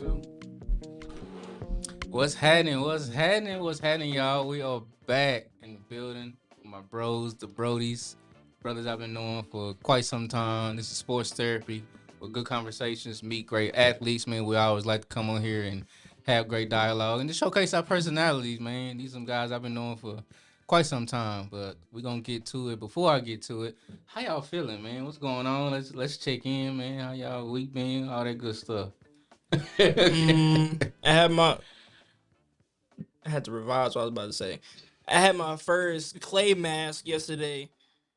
too. What's happening? What's happening? What's happening, y'all? We are back in the building. My bros, the Brodies, brothers I've been knowing for quite some time. This is Sports Therapy with good conversations, meet great athletes, man. We always like to come on here and have great dialogue and to showcase our personalities, man. These some guys I've been knowing for quite some time, but we're gonna get to it. Before I get to it, how y'all feeling, man? What's going on? Let's check in, man. How y'all week been? All that good stuff. I had to revise what I was about to say. I had my first clay mask yesterday,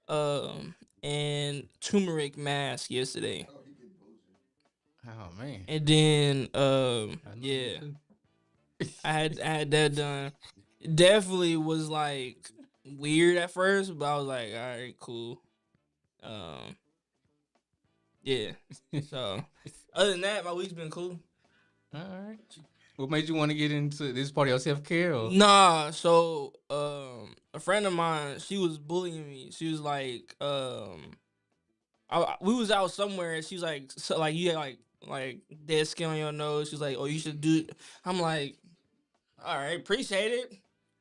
and turmeric mask yesterday, Oh man. and then I know yeah, you I had that done. It definitely was like weird at first, but I was like, all right, cool. Um, yeah. So other than that, my week's been cool. All right. What made you want to get into this part of your self care? Nah, so a friend of mine, she was bullying me. She was like, we was out somewhere, and she was like, so like you had like dead skin on your nose. She's like, oh, you should do. I'm like, all right, appreciate it.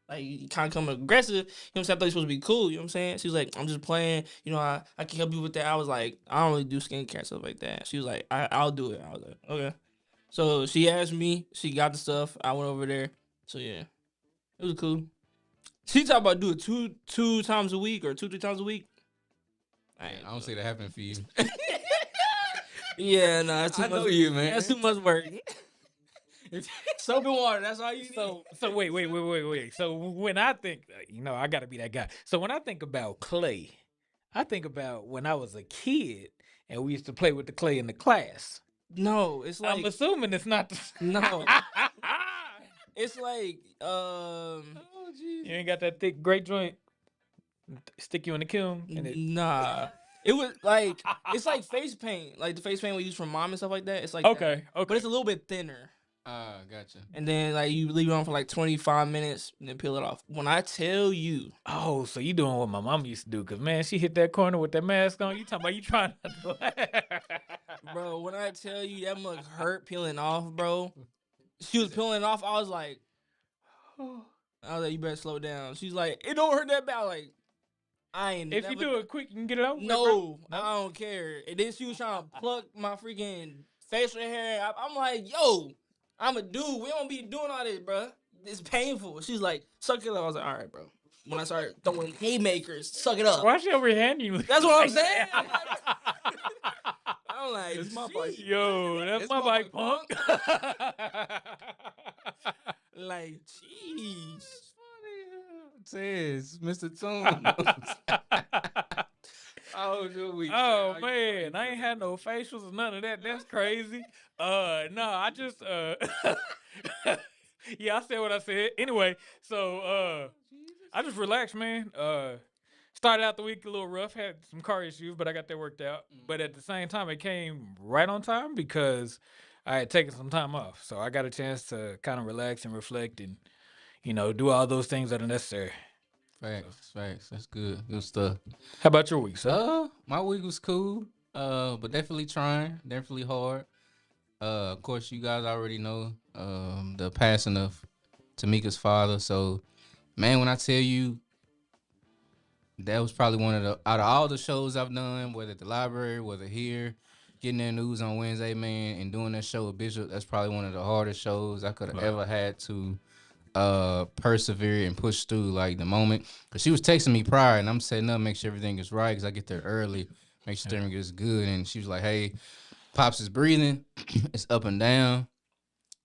Like you kind of come aggressive. You know what I'm saying? I thought you supposed to be cool. You know what I'm saying? She was like, I'm just playing. You know, I can help you with that. I was like, I don't really do skincare stuff like that. She was like, I'll do it. I was like, okay. So she asked me. She got the stuff. I went over there. So yeah, it was cool. She talked about doing two times a week or 3 times a week. I don't see that happening for you. Yeah, no, that's too I much. know you, man. That's too much work. Soap and water. That's all you need. So wait. So when I think, I got to be that guy. So when I think about clay, I think about when I was a kid and we used to play with the clay in the class. No, it's like I'm assuming it's not the no. It's like Oh, You Jesus. ain't got that thick great joint. Stick you in the kiln and it. nah. It was like it's like face paint, like the face paint we use for mom and stuff like that. It's like that. Okay. But it's a little bit thinner. Gotcha. And then like you leave it on for like 25 minutes and then peel it off. When I tell you, Oh, so you doing what my mom used to do? Cause man, she hit that corner with that mask on. You talking about you trying to? bro, when I tell you that mug hurt peeling off, bro. She was peeling off. I was like, you better slow down. She's like, it don't hurt that bad. Like, I ain't. If never you do it quick, you can get it over. with, No, bro. I don't care. And then she was trying to pluck my freaking facial hair. I'm like, yo, I'm a dude. We don't be doing all this, bro. It's painful. She's like, suck it up. I was like, all right, bro. When I started throwing haymakers, suck it up. Why she over here handing you? That's what I'm saying. I'm like, It's my bike. Yo, that's It's my my bike, bike, punk. like, jeez. Says Mr. Tune. Oh, your week. Oh man, I ain't had no facials or none of that. That's crazy. No, I just yeah, I said what I said. Anyway, so I just relaxed, man. Started out the week a little rough, had some car issues, but I got that worked out. But at the same time, it came right on time because I had taken some time off. So I got a chance to kind of relax and reflect and, do all those things that are necessary. Facts. That's good. Good stuff. How about your week, sir? My week was cool. But definitely trying, definitely hard. Of course, you guys already know the passing of Tamika's father. So, man, when I tell you, that was probably one of the out of all the shows I've done, whether at the library, whether here, getting their news on Wednesday, man, and doing that show with Bishop. That's probably one of the hardest shows I could have ever had to persevere and push through. Like the moment, cause she was texting me prior, and I'm setting up, make sure everything is right, cause I get there early, make sure everything is good. And she was like, "Hey, Pops is breathing, it's up and down."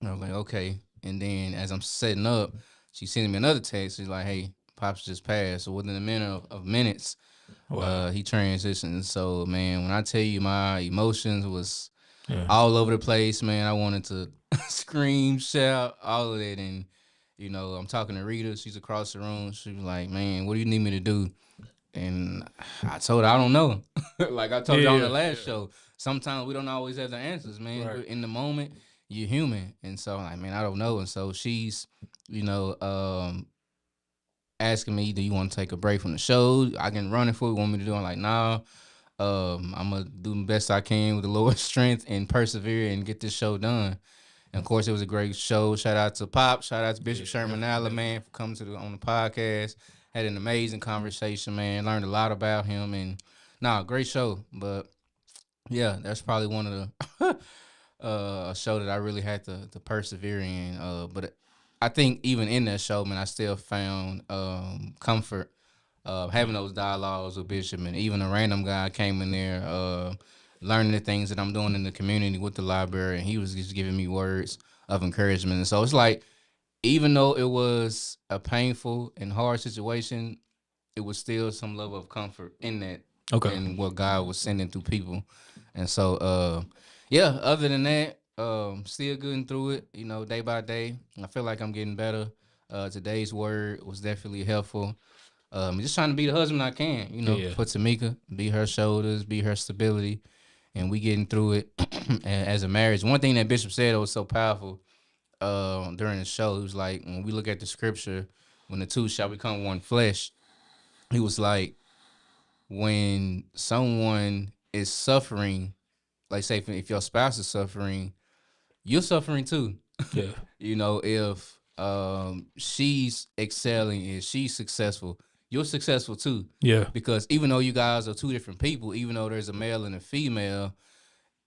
And I was like, "Okay." And then as I'm setting up, she sent me another text. She's like, "Hey, Pops just passed." So within a minute of minutes, he transitioned. So man, when I tell you my emotions was all over the place, man, I wanted to scream, shout, all of that. And I'm talking to Rita. She's across the room. She was like, "Man, what do you need me to do?" And I told her, "I don't know." Like I told you on the last show, sometimes we don't always have the answers, man. Right. In the moment, you're human. And so I'm like, man, I don't know. And so she's, asking me, "Do you want to take a break from the show? I can run it for you. Want me to do it?" I'm like, "Nah. I'm going to do the best I can with the Lord's strength and persevere and get this show done." And of course, it was a great show. Shout out to Pop. Shout out to Bishop Sherman Allen, definitely. man, for coming on the podcast. Had an amazing conversation, man. Learned a lot about him, and great show. But yeah, that's probably one of the a show that I really had to persevere in. But I think even in that show, man, I still found comfort having those dialogues with Bishop, and even a random guy came in there, learning the things that I'm doing in the community with the library, and he was just giving me words of encouragement. And so it's like, even though it was a painful and hard situation, it was still some level of comfort in that, Okay. and what God was sending through people. And so, yeah, other than that, still getting through it, day by day. I feel like I'm getting better. Today's word was definitely helpful. Just trying to be the husband I can, Yeah. for Tamika, be her shoulders, be her stability, and we getting through it as a marriage. One thing that Bishop said that was so powerful during the show, he was like, when we look at the scripture, when the two shall become one flesh, he was like, when someone is suffering, like say if your spouse is suffering, you're suffering too. Yeah. If she's excelling and she's successful, you're successful too. Yeah. Because even though you guys are two different people, even though there's a male and a female,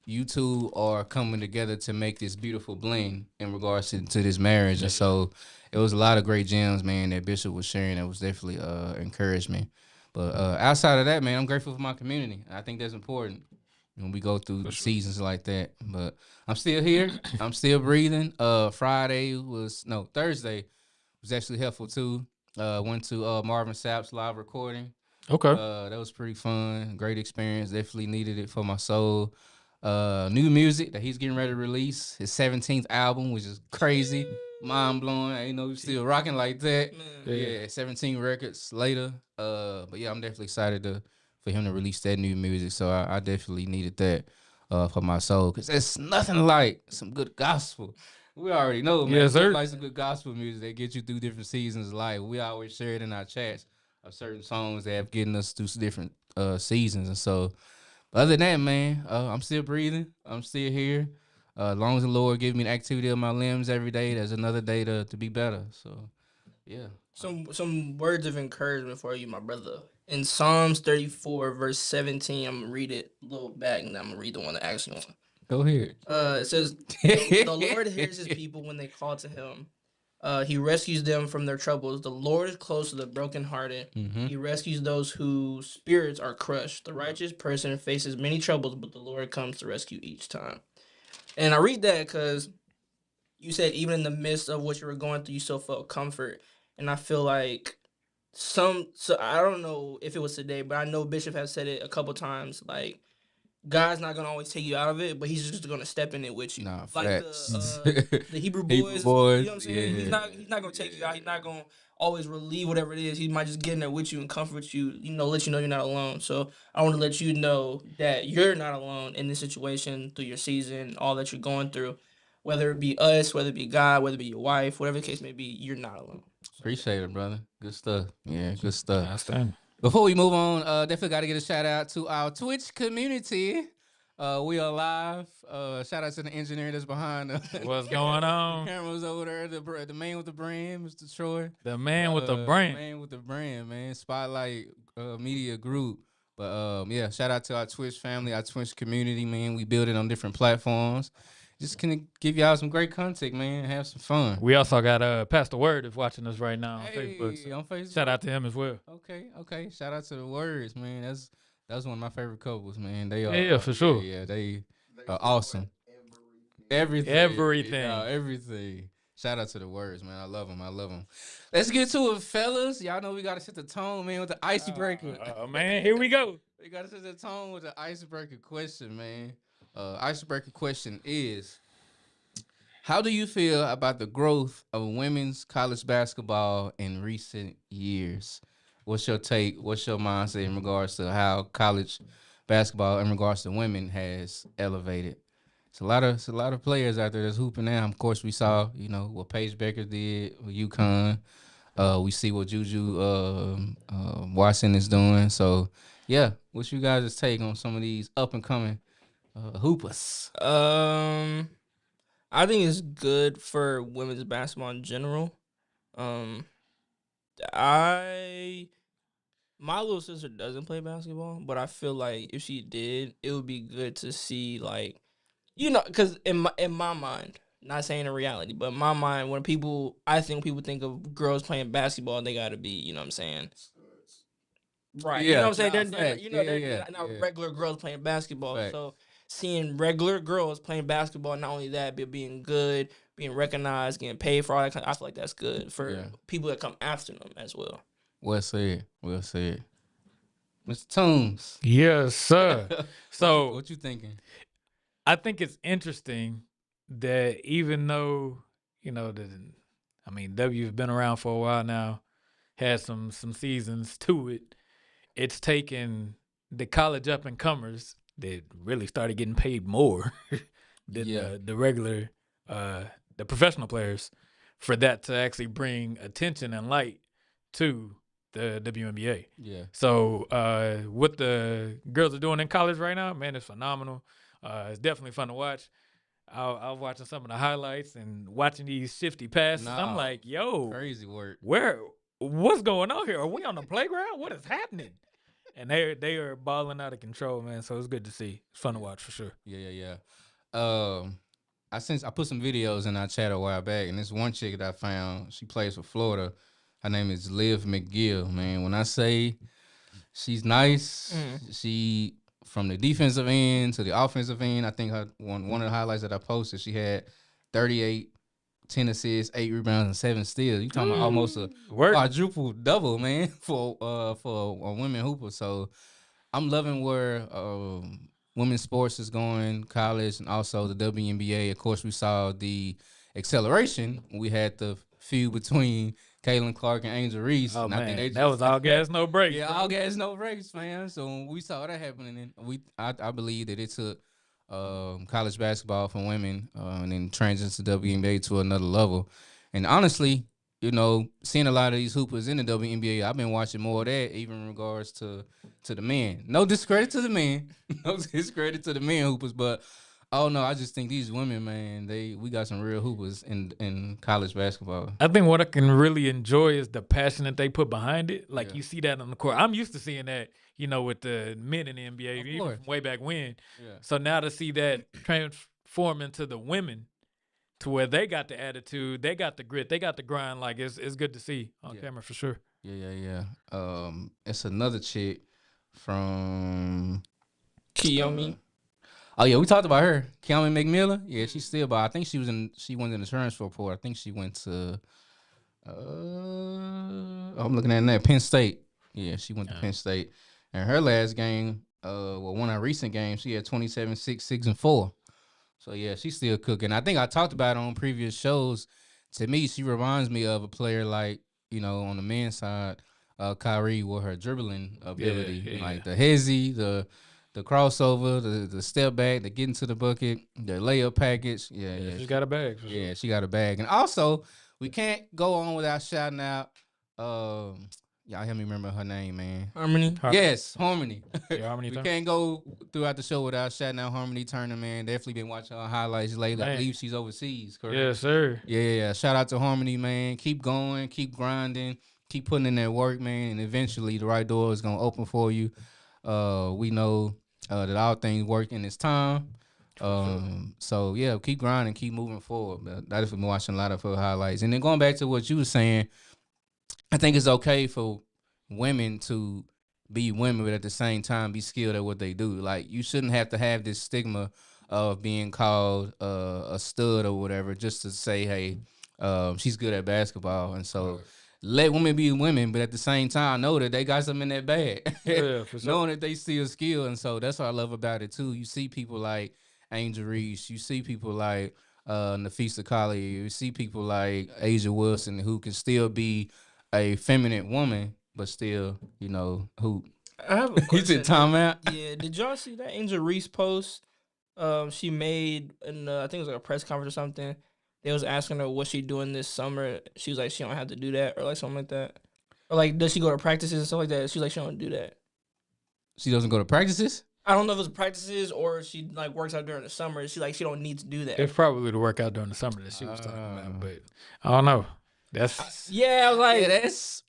you two are coming together to make this beautiful blend in regards to this marriage. And so it was a lot of great gems, man, that Bishop was sharing. That was definitely encouragement. But outside of that, man, I'm grateful for my community. I think that's important when we go through seasons like that. But I'm still here. I'm still breathing. Thursday was actually helpful too. Went to Marvin Sapp's live recording. Okay. That was pretty fun. Great experience. Definitely needed it for my soul. New music that he's getting ready to release. His 17th album, which is crazy. Mind blowing. I know he's still rocking like that. Yeah, 17 records later. But yeah, I'm definitely excited for him to release that new music. So I definitely needed that for my soul. Because there's nothing like some good gospel. We already know, man. Yes, sir. Like some good gospel music that get you through different seasons of life. We always share it in our chats of certain songs that have getting us through different seasons. And so, other than that, man, I'm still breathing. I'm still here. As long as the Lord gives me the activity of my limbs every day, there's another day to be better. So, yeah. Some words of encouragement for you, my brother. In Psalms 34, verse 17, I'm gonna read it a little back, and then I'm gonna read the one that actually one. Go ahead. It says, "The Lord hears his people when they call to him. He rescues them from their troubles. The Lord is close to the brokenhearted. Mm-hmm. He rescues those whose spirits are crushed. The righteous person faces many troubles, but the Lord comes to rescue each time." And I read that because you said even in the midst of what you were going through, you still felt comfort. And I feel like so I don't know if it was today, but I know Bishop has said it a couple times, like, God's not gonna always take you out of it, but He's just gonna step in it with you. Nah, Like facts. the Hebrew Hebrew boys, boys, you know what I'm saying? yeah. He's not gonna take you out. He's not gonna always relieve whatever it is. He might just get in there with you and comfort you. Let you know you're not alone. So I want to let you know that you're not alone in this situation through your season, all that you're going through. Whether it be us, whether it be God, whether it be your wife, whatever the case may be, you're not alone. Appreciate it, brother. Good stuff. Yeah, good stuff. Outstanding. Before we move on, definitely got to get a shout out to our Twitch community. We are live. Shout out to the engineer that's behind us. What's going on? Cameras over there. The man with the brand, Mr. Troy. The man with the brand. The man with the brand, man. Spotlight Media Group. But yeah, shout out to our Twitch family, our Twitch community, man. We build it on different platforms. Just can give y'all some great content, man. Have some fun. We also got Pastor Word is watching us right now on Hey, Facebook. So on Facebook. shout out to him as well. Okay. Shout out to the Words, man. That's one of my favorite couples, man. They are, Yeah, for sure. Yeah, they are awesome. Everything. Everything. Shout out to the Words, man. I love them. Let's get to it, fellas. Y'all know we gotta set the tone, man, with the icebreaker. Man, here we go. We gotta set the tone with the icebreaker question, man. Icebreaker question is: how do you feel about the growth of women's college basketball in recent years? What's your take? What's your mindset in regards to how college basketball, in regards to women, has elevated? It's a lot of players out there that's hooping now. Of course, we saw what Paige Becker did with UConn. We see what Juju Watson is doing. So yeah, what's you guys' take on some of these up and coming hoopers? I think it's good for women's basketball in general. Um, I my little sister doesn't play basketball, but I feel like if she did, it would be good to see like because in my mind, not saying in reality, but in my mind, I think people think of girls playing basketball, they gotta be, you know what I'm saying, right? You know Yeah, what I'm saying? nah, They're facts. they're Yeah. not regular girls playing basketball. Facts. So seeing regular girls playing basketball, not only that, but being good, being recognized, getting paid for all that, I feel like that's good for Yeah. people that come after them as well. Well said. Well said. Mr. Toombs. Yes, sir. So What you thinking? I think it's interesting that even though W's been around for a while now, had some seasons to it. It's taken the college up and comers that really started getting paid more than Yeah. the regular the professional players for that to actually bring attention and light to the WNBA. Yeah. So what the girls are doing in college right now, man, it's phenomenal. It's definitely fun to watch. I was watching some of the highlights and watching these shifty passes. I'm Nah, like, yo, crazy work. what's going on here? Are we on the playground? What is happening? And they are balling out of control, man. So it's good to see. It's fun to watch for sure. Yeah. I put some videos in our chat a while back, and this one chick that I found, she plays for Florida. Her name is Liv McGill, man. When I say she's nice, she from the defensive end to the offensive end. I think one of the highlights that I posted, she had 38, 10 assists, 8 rebounds, and 7 steals. You talking about almost a quadruple double, man, for a women hooper. So I'm loving where women's sports is going, college, and also the WNBA. Of course, we saw the acceleration. We had the feud between Caitlin Clark and Angel Reese. Oh and man, I think they that was all gas, no brakes. yeah, bro. all gas, no brakes, man. So when we saw that happening, I believe that it took college basketball for women and then transitioned to WNBA to another level. And honestly, seeing a lot of these hoopers in the WNBA, I've been watching more of that, even in regards to the men. No discredit to the men, no discredit to the men hoopers, but oh no, I just think these women, man, we got some real hoopers in college basketball. I think what I can really enjoy is the passion that they put behind it. Like Yeah. you see that on the court. I'm used to seeing that, with the men in the NBA, Of even course. from way back when. Yeah. So now to see that transform into the women, to where they got the attitude, they got the grit, they got the grind. Like it's good to see on camera for sure. Yeah. It's another chick from Kiyomi. Oh yeah, we talked about her, Kiyomi McMillan. Yeah, she's still, but I think she went in the transfer portal. I think she went to. I'm looking at that Penn State. Yeah, she went to Penn State, and her last game, one of her recent games, she had 27, 6 and 4. So yeah, she's still cooking. I think I talked about her on previous shows. To me, she reminds me of a player like on the men's side, Kyrie, with her dribbling ability, like the hezzy, the crossover, the step back, the getting to the bucket, the layup package. Yeah, she's got a bag. For sure. Yeah, she got a bag. And also, we can't go on without shouting out. Y'all help me remember her name, man. Harmony. Yes, Harmony. Yeah, Harmony We Turner. can't go throughout the show without shouting out Harmony Turner, man. Definitely been watching her highlights lately. I believe she's overseas, correct? Yes, sir. Yeah. Shout out to Harmony, man. Keep going, keep grinding, keep putting in that work, man. And eventually, the right door is gonna open for you. We know that all things work in its time. So yeah, keep grinding, keep moving forward. But I've been watching a lot of her highlights. And then going back to what you were saying, I think it's okay for women to be women, but at the same time be skilled at what they do. Like you shouldn't have to have this stigma of being called a stud or whatever just to say, hey, she's good at basketball. And so let women be women, but at the same time know that they got something in that bag. Yeah, for sure. Knowing that they still skilled. And so that's what I love about it too. You see people like Angel Reese, you see people like Nafisa Collier, you see people like Asia Wilson who can still be a feminine woman, but still, hoop. I have a You question. said timeout? Yeah, did y'all see that Angel Reese post? She made in I think it was like a press conference or something. They was asking her what she doing this summer. She was like, she don't have to do that, or like something like that, or like does she go to practices and stuff like that? She's like, she don't do that. She doesn't go to practices? I don't know if it's practices or she like works out during the summer. She don't need to do that. It's probably the workout during the summer that she was talking about, but I don't know. That's Yeah, I was like, that's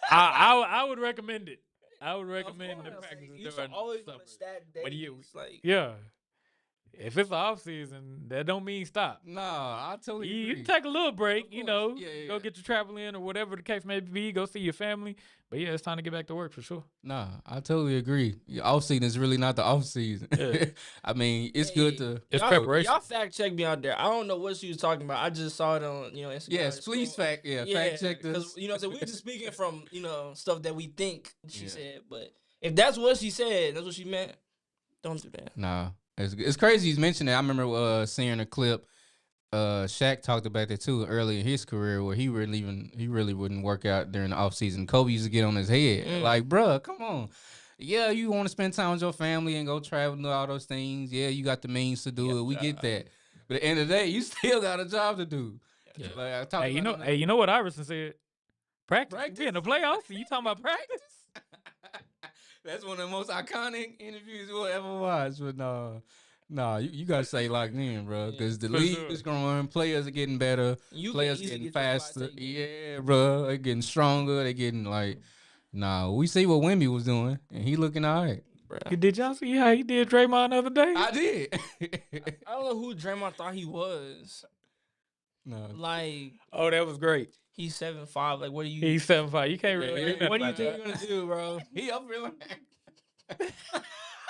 I would recommend it. I would recommend the course, practices like, you during should always summer. want to stack But days. Like, yeah, if it's off season, that don't mean stop. Nah, I totally You agree. take a little break, Of you course. know, Yeah. go get your travel in or whatever the case may be, go see your family. But yeah, it's time to get back to work for sure. Nah, I totally agree. Off season is really not the off season. Yeah. I mean, it's good to. It's y'all, preparation. y'all fact check me out there. I don't know what she was talking about. I just saw it on Instagram. Yes, please fact check this. Because so we just speaking from stuff that we think she Yeah. said. But if that's what she said, that's what she meant. Don't do that. Nah, it's crazy he's mentioned that. I remember seeing a clip. Shaq talked about that too early in his career, where he really wouldn't work out during the off season. Kobe used to get on his head, like, bruh, come on. Yeah, you want to spend time with your family and go travel and do all those things. Yeah, you got the means to do it. We get that. But at the end of the day, you still got a job to do. Yeah. Like I talked Hey, about you know what Iverson said? Practice. Practice? We in the playoffs. You talking about practice? That's one of the most iconic interviews we'll ever watch. But no, you gotta say locked in, bro, because the For league sure. is growing. Players are getting better. You Players can easily getting get your spot faster. taken. Yeah, bro, they're getting stronger. They're getting like, we see what Wemby was doing, and he looking all right. Did y'all see how he did Draymond the other day? I did. I don't know who Draymond thought he was. No. Like, Oh, that was great. he's 7'5". Like, what do you? He's 7'5". You can't really. Yeah, do What do you nothing think you're gonna do, bro? He up really.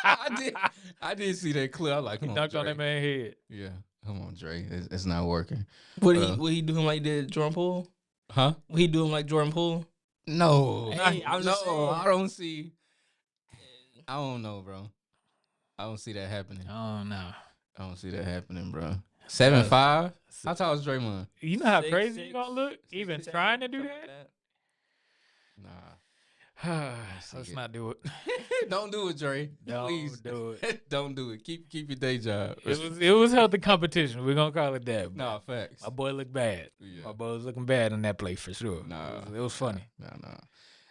I did see that clip. I was like, He come on, dunked on Dre. that man's head. Yeah, come on, Dre. It's not working. Would he do him like he did Jordan Poole? Huh? Would he do him like Jordan Poole? No. Hey, I'm just saying. I don't see. I don't know, bro. I don't see that happening. Oh no. I don't see that happening, bro. 7'5". How tall is Draymond? You know how 6'6", crazy you gonna look? Even 6'10", trying to do something that? like Nah. Let's not do it. Don't do it, Dre. Don't Please do it. don't do it. Keep your day job. It was healthy competition. We're gonna call it that. Nah, facts. My boy looked bad. Yeah. My boy was looking bad in that play for sure. Nah, it was funny. Nah.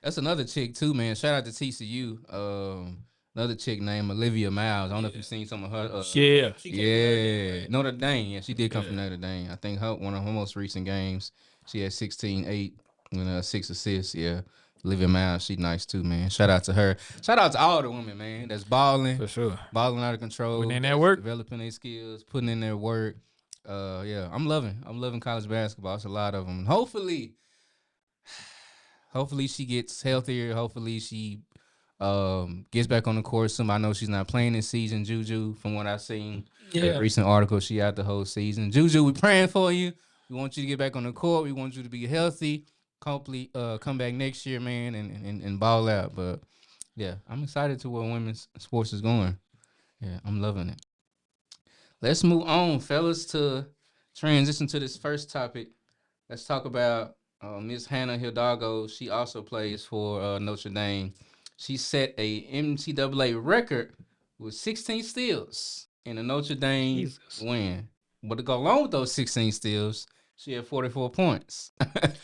That's another chick too, man. Shout out to TCU. Another chick named Olivia Miles. I don't know if you've seen some of her. Yeah. Yeah, Notre Dame. Yeah, she did come from Notre Dame. I think one of her most recent games, she had 16-8 with 6 assists. Yeah, Olivia Miles, she nice too, man. Shout out to her. Shout out to all the women, man. That's balling, For sure. balling out of control. Putting in that that's work. developing their skills, putting in their work. Yeah, I'm loving college basketball. It's a lot of them. Hopefully she gets healthier. Hopefully she gets back on the court soon. I know she's not playing this season, Juju, from what I've seen. Yeah. Recent article, she out the whole season. Juju, we praying for you. We want you to get back on the court. We want you to be healthy. Hopefully, come back next year, man, and ball out. But yeah, I'm excited to where women's sports is going. Yeah, I'm loving it. Let's move on, fellas, to transition to this first topic. Let's talk about Miss Hannah Hildago. She also plays for Notre Dame. She set a NCAA record with 16 steals in a Notre Dame win. But to go along with those 16 steals, she had 44 points.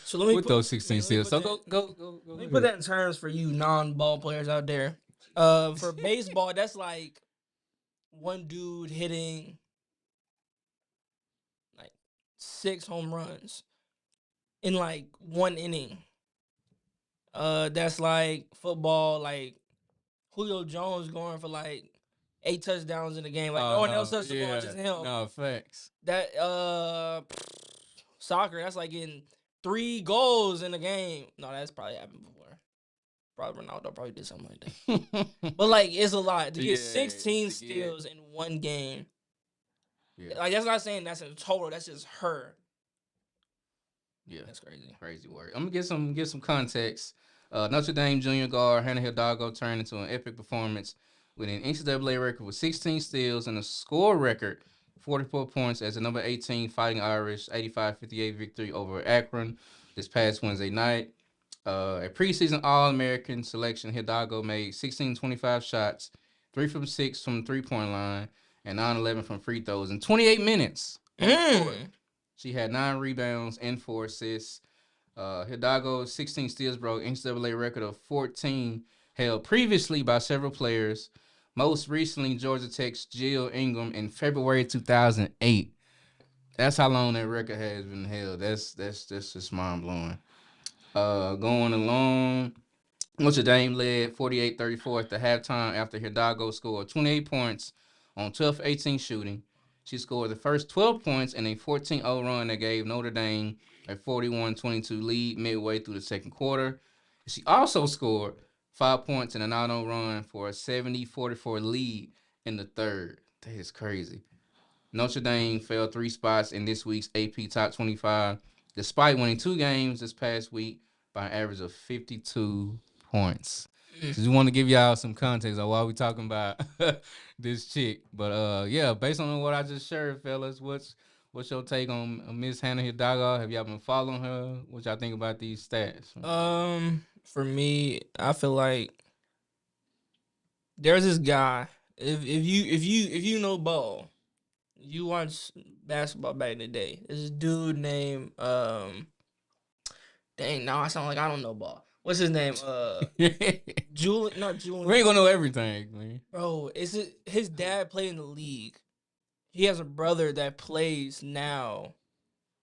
So let me with put, those 16 steals. So go. go. Let me put that in terms for you non-ball players out there. For baseball, that's like one dude hitting like 6 home runs in like one inning. That's like football, like Julio Jones going for like 8 touchdowns in the game. Like no one else touched the ball, just him. No, facts. That soccer, that's like getting 3 goals in a game. No, that's probably happened before. Probably Ronaldo probably did something like that. But like it's a lot to get 16 steals in one game. Yeah. Like that's not saying that's in total. That's just her. Yeah, That's crazy. Crazy work. I'm gonna get some context. Notre Dame junior guard Hannah Hildago turned into an epic performance with an NCAA record with 16 steals and a score record 44 points as the number 18 Fighting Irish 85-58 victory over Akron this past Wednesday night. A preseason All-American selection, Hidalgo made 16-25 shots, 3 from 6 from the 3-point line, and 9-11 from free throws in 28 minutes. She had 9 rebounds and 4 assists. Hidalgo's 16 steals broke NCAA record of 14 held previously by several players. Most recently, Georgia Tech's Jill Ingram in February 2008. That's how long that record has been held. That's just mind blowing. Going along, Notre Dame led 48-34 at the halftime after Hidalgo scored 28 points on 12-18 shooting. She scored the first 12 points in a 14-0 run that gave Notre Dame a 41-22 lead midway through the second quarter. She also scored 5 points in a 9-0 run for a 70-44 lead in the third. That is crazy. Notre Dame fell 3 spots in this week's AP Top 25, despite winning 2 games this past week by an average of 52 points. Just want to give y'all some context on why we talking about this chick. But yeah, based on what I just shared, fellas, what's your take on Miss Hannah Hildago? Have y'all been following her? What y'all think about these stats? For me, I feel like there's this guy. If you know ball, you watch basketball back in the day. There's this dude named dang, now I sound like I don't know ball. What's his name? Julian, not Julian. We ain't gonna know everything, man. Bro, his dad played in the league. He has a brother that plays now.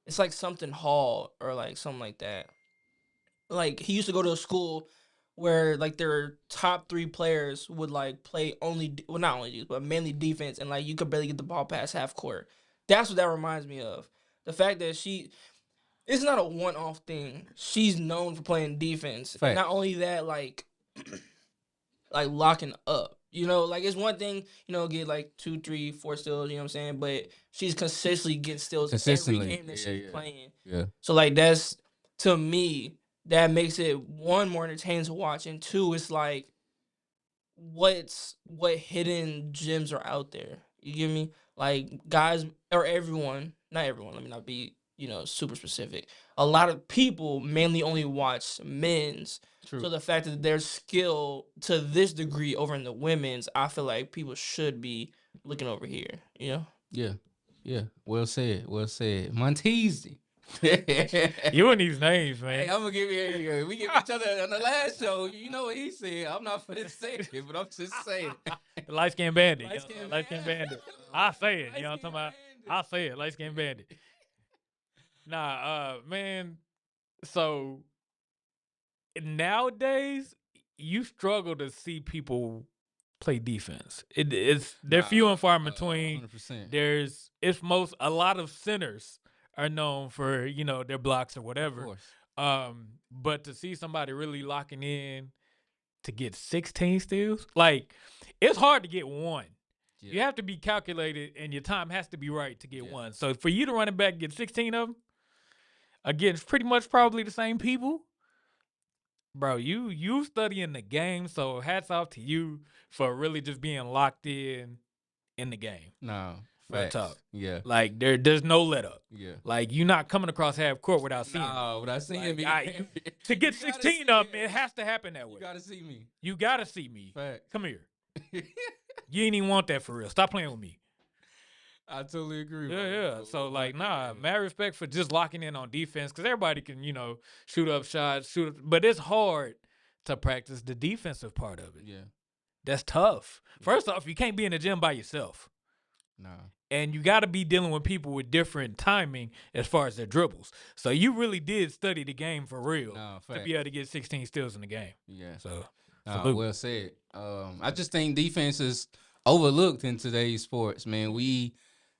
It's like something Hall or like something like that. Like he used to go to a school where like their top 3 players would like play not only but mainly defense, and like you could barely get the ball past half court. That's what that reminds me of. The fact that it's not a one-off thing. She's known for playing defense. Facts. And not only that, like locking up. You know, like it's one thing, get like 2, 3, 4 steals, you know what I'm saying? But she's consistently getting steals every game that she's playing. Yeah. So like that's, to me, that makes it, one, more entertaining to watch, and 2, it's like what hidden gems are out there. You get me? Like guys or everyone, not everyone, let me not be, super specific. A lot of people mainly only watch men's. True. So the fact that there's skill to this degree over in the women's, I feel like people should be looking over here, Yeah. Well said. Monteezy. You and these names, man. Hey, I'm gonna give you. We give each other on the last show. You know what he said. I'm not for to say it, but I'm just saying. Light skin bandit. Light-skinned Light skin bandit. I say it. You know what I'm talking about? I say it. Light skin bandit. Nah, man. So nowadays, you struggle to see people play defense. They're few and far in between. 100%. A lot of centers are known for their blocks or whatever. Of course. But to see somebody really locking in to get 16 steals, like it's hard to get one. Yeah. You have to be calculated, and your time has to be right to get one. So for you to run it back and get 16 of them against pretty much probably the same people, bro, you studying the game. So hats off to you for really just being locked in the game. No. Facts. Talk. Yeah. Like there's no let up. Yeah. Like you're not coming across half court without seeing. No, without seeing me. To get 16 of them, it has to happen that way. You gotta see me. You gotta see me. Facts. Come here. You ain't even want that for real. Stop playing with me. I totally agree. Yeah. So like, mad respect for just locking in on defense, because everybody can, shoot up shots, but it's hard to practice the defensive part of it. Yeah. That's tough. First off, you can't be in the gym by yourself. No. And you got to be dealing with people with different timing as far as their dribbles. So you really did study the game for real to be able to get 16 steals in the game. Yeah. So, well said. I just think defense is overlooked in today's sports, man. We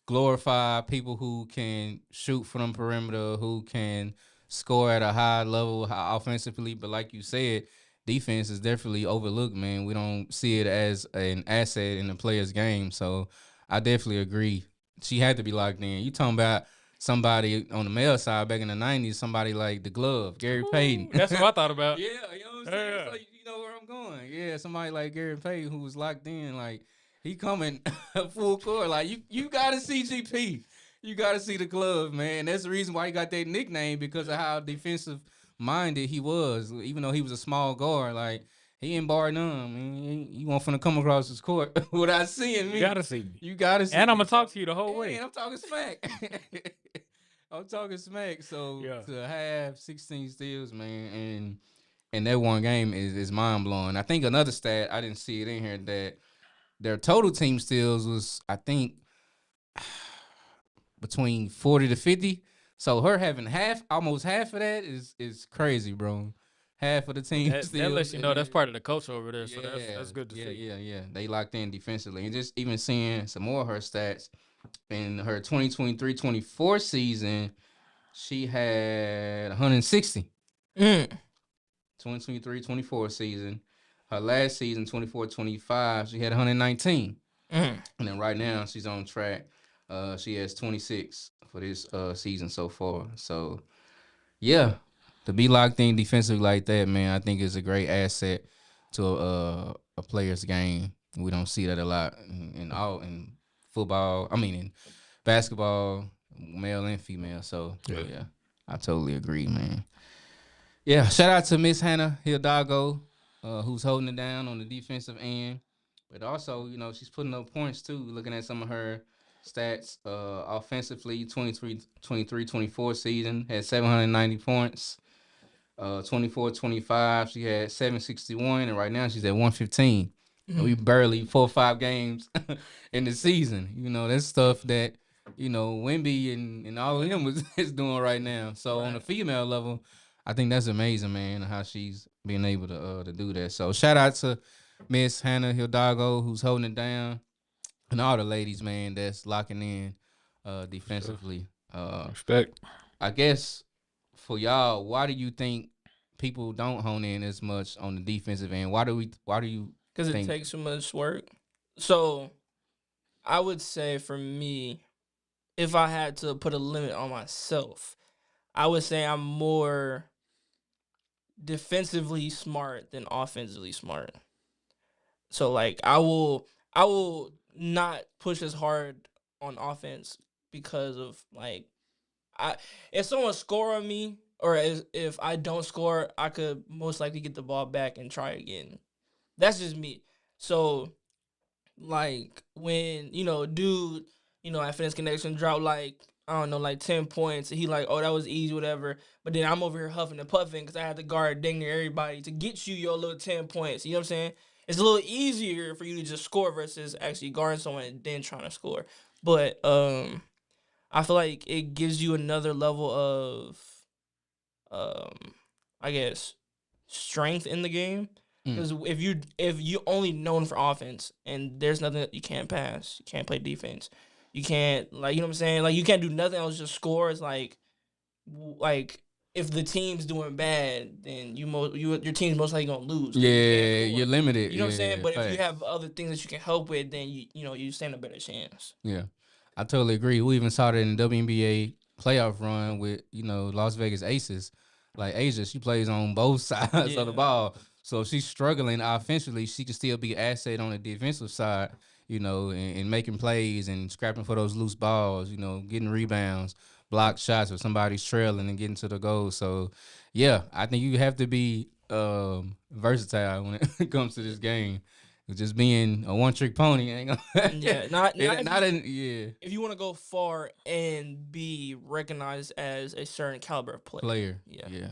glorify people who can shoot from the perimeter, who can score at a high level offensively. But like you said, defense is definitely overlooked, man. We don't see it as an asset in the player's game. So I definitely agree. She had to be locked in. You talking about somebody on the male side back in the 90s, somebody like the Glove, Gary Payton. That's what I thought about. Yeah, you know what I'm saying? Yeah. So you know where I'm going. Yeah, somebody like Gary Payton who was locked in, like he coming full court. Like you gotta see GP. You gotta see the Glove, man. That's the reason why he got that nickname, because of how defensive minded he was. Even though he was a small guard, like he ain't bar none, man. You want finna come across his court without seeing me. You gotta see me. You gotta see and me. I'm gonna talk to you the whole way. And I'm talking smack. I'm talking smack. So to have 16 steals, man, in that one game is mind blowing. I think another stat, I didn't see it in here, that their total team steals was, I think, between 40 to 50. So her having almost half of that is crazy, bro. Half of the team That steals. lets you know that's part of the culture over there. So that's good to see. Yeah. They locked in defensively. And just even seeing some more of her stats in her 2023-24 season, she had 160. Mm. 2023-24 season. Her last season, 24-25, she had 119. Mm. And then right now, she's on track. She has 26 for this season so far. So, yeah, to be locked in defensively like that, man, I think is a great asset to a player's game. We don't see that a lot in football. I mean, in basketball, male and female. So, yeah, I totally agree, man. Yeah, shout out to Miss Hannah Hildago, who's holding it down on the defensive end. But also, she's putting up points too, looking at some of her stats. Offensively, 23-24 season, had 790 points. 24-25, she had 761, and right now she's at 115. And we barely 4 or 5 games in the season. That's stuff that, Wimby and all of them is doing right now. So on the female level, I think that's amazing, man, how she's being able to do that. So shout out to Miss Hannah Hildago, who's holding it down, and all the ladies, man, that's locking in defensively. Respect. I guess for y'all, why do you think people don't hone in as much on the defensive end? Why do you Because it think? takes too much work. So I would say for me, if I had to put a limit on myself, I would say I'm more defensively smart than offensively smart. So like I will not push as hard on offense because of like if someone score on me or if I don't score, I could most likely get the ball back and try again. That's just me. So like when dude at Fitness Connection dropped like I don't know like 10 points and he like, oh, that was easy, whatever, but then I'm over here huffing and puffing because I had to guard dang near everybody to get you your little 10 points. You know what I'm saying? It's a little easier for you to just score versus actually guarding someone and then trying to score. But I feel like it gives you another level of I guess strength in the game. Because if you only known for offense and there's nothing that you can't pass, you can't play defense, you can't like you know what I'm saying, like you can't do nothing else, just score. It's like if the team's doing bad, then your team's most likely gonna lose. Yeah, you're limited. You know what I'm saying? But facts. if you have other things that you can help with, then you stand a better chance. Yeah, I totally agree. We even saw that in the WNBA playoff run with Las Vegas Aces. Like Asia, she plays on both sides of the ball. So if she's struggling offensively, she can still be an asset on the defensive side, and making plays and scrapping for those loose balls, getting rebounds, block shots if somebody's trailing and getting to the goal. So, yeah, I think you have to be versatile when it comes to this game. Just being a one-trick pony ain't gonna. If you want to go far and be recognized as a certain caliber of player. Yeah.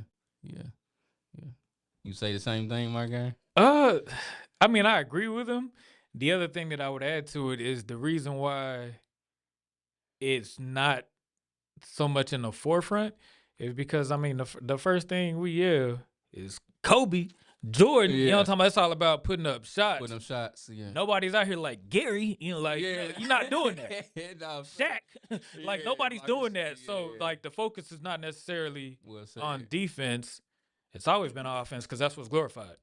You say the same thing, my guy? I mean, I agree with him. The other thing that I would add to it is the reason why it's not so much in the forefront is because I mean the first thing we hear is Kobe, Jordan. You know what I'm talking about? It's all about putting up shots. Yeah. Nobody's out here like Gary. You're not doing that. No, Shaq. Like nobody's doing that. So like the focus is not necessarily on defense. It's always been offense because that's what's glorified.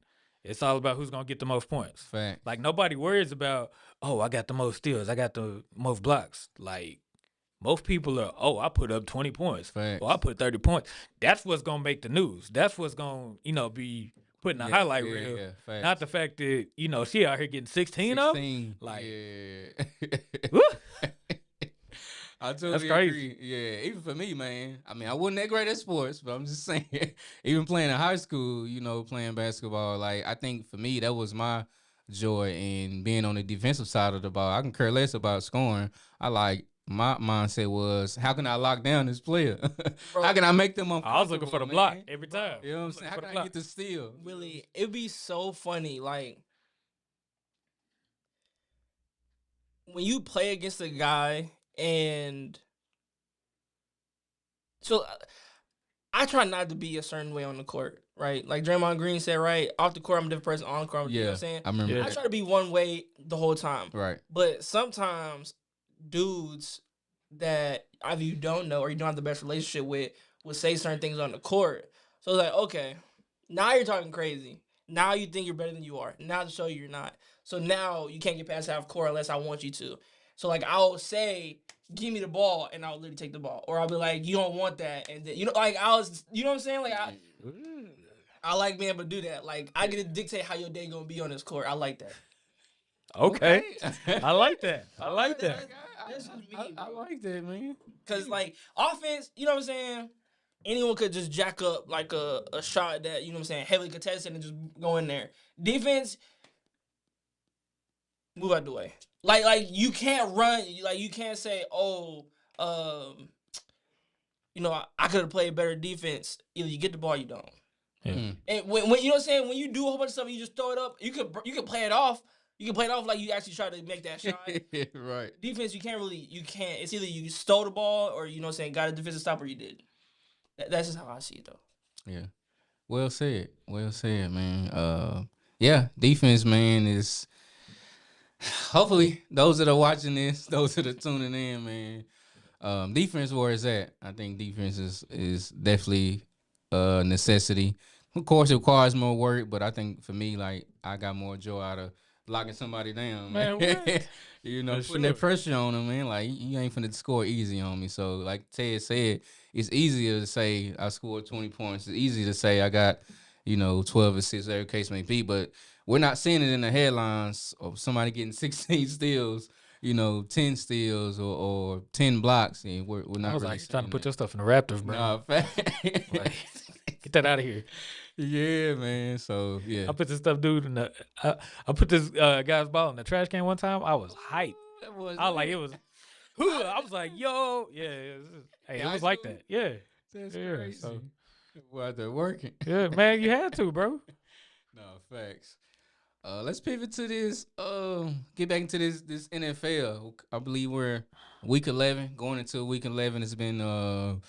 It's all about who's gonna get the most points. Fact. Like nobody worries about, oh, I got the most steals, I got the most blocks. Like most people are, oh, I put up 20 points. Facts. Oh, I put 30 points. That's what's gonna make the news. That's what's gonna, be put in the highlight reel. Yeah, not the fact that, she out here getting 16 of them. Like I totally agree. Yeah, even for me, man. I mean, I wasn't that great at sports, but I'm just saying, even playing in high school, playing basketball, like I think for me that was my joy in being on the defensive side of the ball. I can care less about scoring. I like my mindset was, how can I lock down this player? Bro, How can I make them uncomfortable? I was looking for the man? block every time. You know what I'm saying? How For can the I block. get the steal? Willie, it'd be so funny. Like when you play against a guy and so I try not to be a certain way on the court, right? Like Draymond Green said, right? Off the court, I'm a different person. On the court, you know what I'm saying? I remember. Yeah. I that. try to be one way the whole time. Right. But sometimes dudes that either you don't know or you don't have the best relationship with will say certain things on the court. So it's like, okay, now you're talking crazy. Now you think you're better than you are. Now to show you you're not. So now you can't get past half court unless I want you to. So like I'll say, give me the ball, and I'll literally take the ball. Or I'll be like, you don't want that, and then, you know, like you know what I'm saying? Like I like being able to do that. Like I get to dictate how your day gonna be on this court. I like that. Okay. I like that. I like that. That's just me, I bro. like that, man. Cause like offense, you know what I'm saying? Anyone could just jack up like a shot that, you know what I'm saying, heavily contested and just go in there. Defense, move out the way. Like you can't run. Like you can't say, oh, you know, I could have played better defense. Either you get the ball, or you don't. Yeah. And when you know what I'm saying, when you do a whole bunch of stuff, and you just throw it up. You can play it off. You can play it off like you actually try to make that shot. Right. Defense, you can't. It's either you stole the ball or, you know what I'm saying, got a defensive stop, or you did. That's just how I see it, though. Yeah. Well said. Well said, man. Yeah, defense, man, is hopefully those that are watching this, those that are tuning in, man. Defense where it's at. I think defense is definitely a necessity. Of course, it requires more work, but I think for me, like, I got more joy out of locking somebody down, man. what? You know, For putting that sure. pressure on them, man. Like, you ain't finna score easy on me. So, like Ted said, it's easier to say I scored 20 points. It's easy to say I got, 12 assists, whatever case may be. But we're not seeing it in the headlines of somebody getting 16 steals, 10 steals or 10 blocks. And we're not I was really like, trying to seeing put that. your stuff in the Raptors, bro. Nah, Like, get that out of here. yeah, man. So, yeah. I put this stuff, dude, in the. I put this guy's ball in the trash can one time. I was hyped. That was I was like, it was. I was like, yo, yeah. Hey, it was like that. Yeah. That's Yeah, crazy. so- We're out there working. Yeah, man, you had to, bro. No, facts. Let's pivot to this. Get back into this NFL. I believe we're week 11, going into week 11. It's been a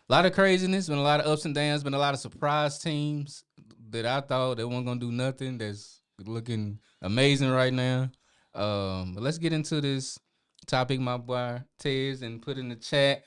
lot of craziness, been a lot of ups and downs, been a lot of surprise teams that I thought they weren't gonna do nothing. That's looking amazing right now. But let's get into this topic, my boy Tez, and put in the chat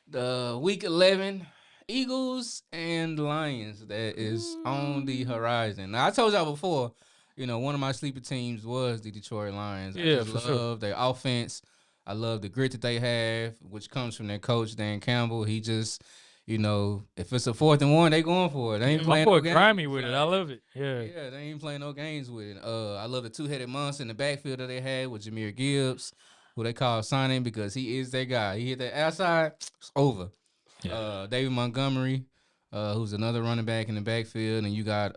the week 11 Eagles and Lions that is on the horizon. Now, I told y'all before, one of my sleeper teams was the Detroit Lions. I Yeah, just for sure. love their offense. I love the grit that they have, which comes from their coach, Dan Campbell. He just, if it's a 4th and 1, they going for it. They ain't My playing boy no games. grimy with it. I love it. Yeah. Yeah, they ain't playing no games with it. I love the two-headed monster in the backfield that they had with Jahmyr Gibbs, who they call signing because he is that guy. He hit that outside, it's over. Yeah. David Montgomery, who's another running back in the backfield, and you got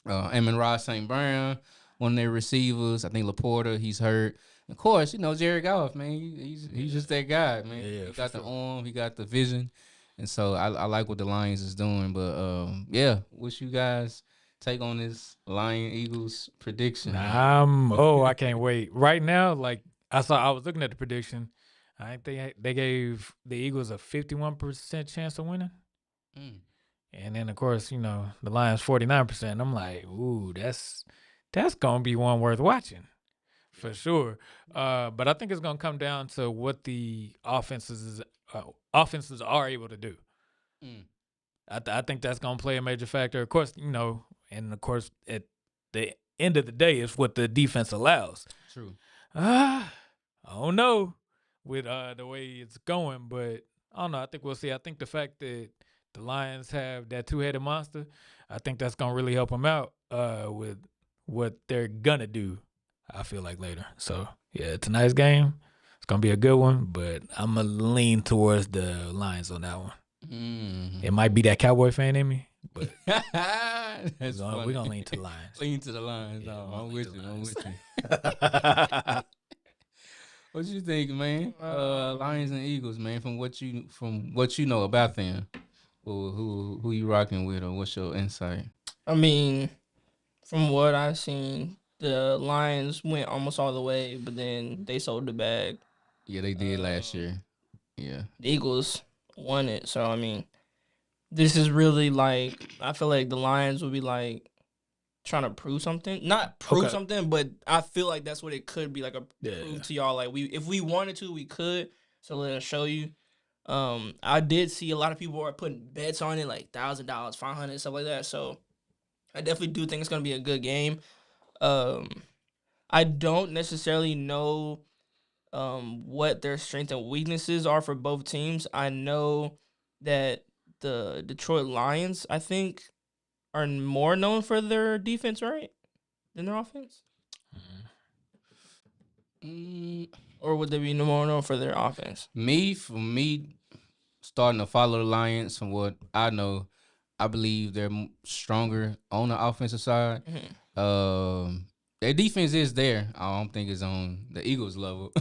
Amon-Ra St. Brown, one of their receivers. I think Laporta, he's hurt. Of course, Jared Goff, man. He's just that guy, man. Yeah, he for got the sure. arm, he got the vision, and so I like what the Lions is doing. But yeah, what's you guys take on this Lion Eagles prediction? I can't wait. Right now, like I was looking at the prediction. I think they gave the Eagles a 51% chance of winning. Mm. And then, of course, the Lions 49%. I'm like, ooh, that's gonna be one worth watching, for sure. But I think it's gonna come down to what the offenses are able to do. Mm. I think that's gonna play a major factor. Of course, and of course at the end of the day, it's what the defense allows. True. I don't know with the way it's going, but I don't know. I think we'll see. I think the fact that the Lions have that two-headed monster, I think that's gonna really help them out with what they're gonna do. I feel like later. So yeah, tonight's game, it's gonna be a good one, but I'm gonna lean towards the Lions on that one. Mm. It might be that Cowboy fan in me, but That's we're gonna lean to the Lions. Lean to the Lions. Yeah, Oh, we're I'm gonna with lean you. to I'm the with you. What you think, man? Lions and Eagles, man. From what you know about them, who you rocking with, or what's your insight? I mean, from what I've seen, the Lions went almost all the way, but then they sold the bag. Yeah, they did last year. Yeah, The Eagles won it, so I mean, this is really like I feel like the Lions would be like trying to prove something, not prove Okay. something, but I feel like that's what it could be like a Yeah. prove to y'all. Like if we wanted to, we could. So let us show you. I did see a lot of people are putting bets on it, like $1,000, $500, stuff like that. So I definitely do think it's gonna be a good game. Um, I don't necessarily know what their strengths and weaknesses are for both teams. I know that the Detroit Lions, I think, are more known for their defense, right, than their offense, or would they be more known for their offense? for me, starting to follow the Lions, from what I know, I believe they're stronger on the offensive side. Mm-hmm. Their defense is there. I don't think it's on the Eagles level,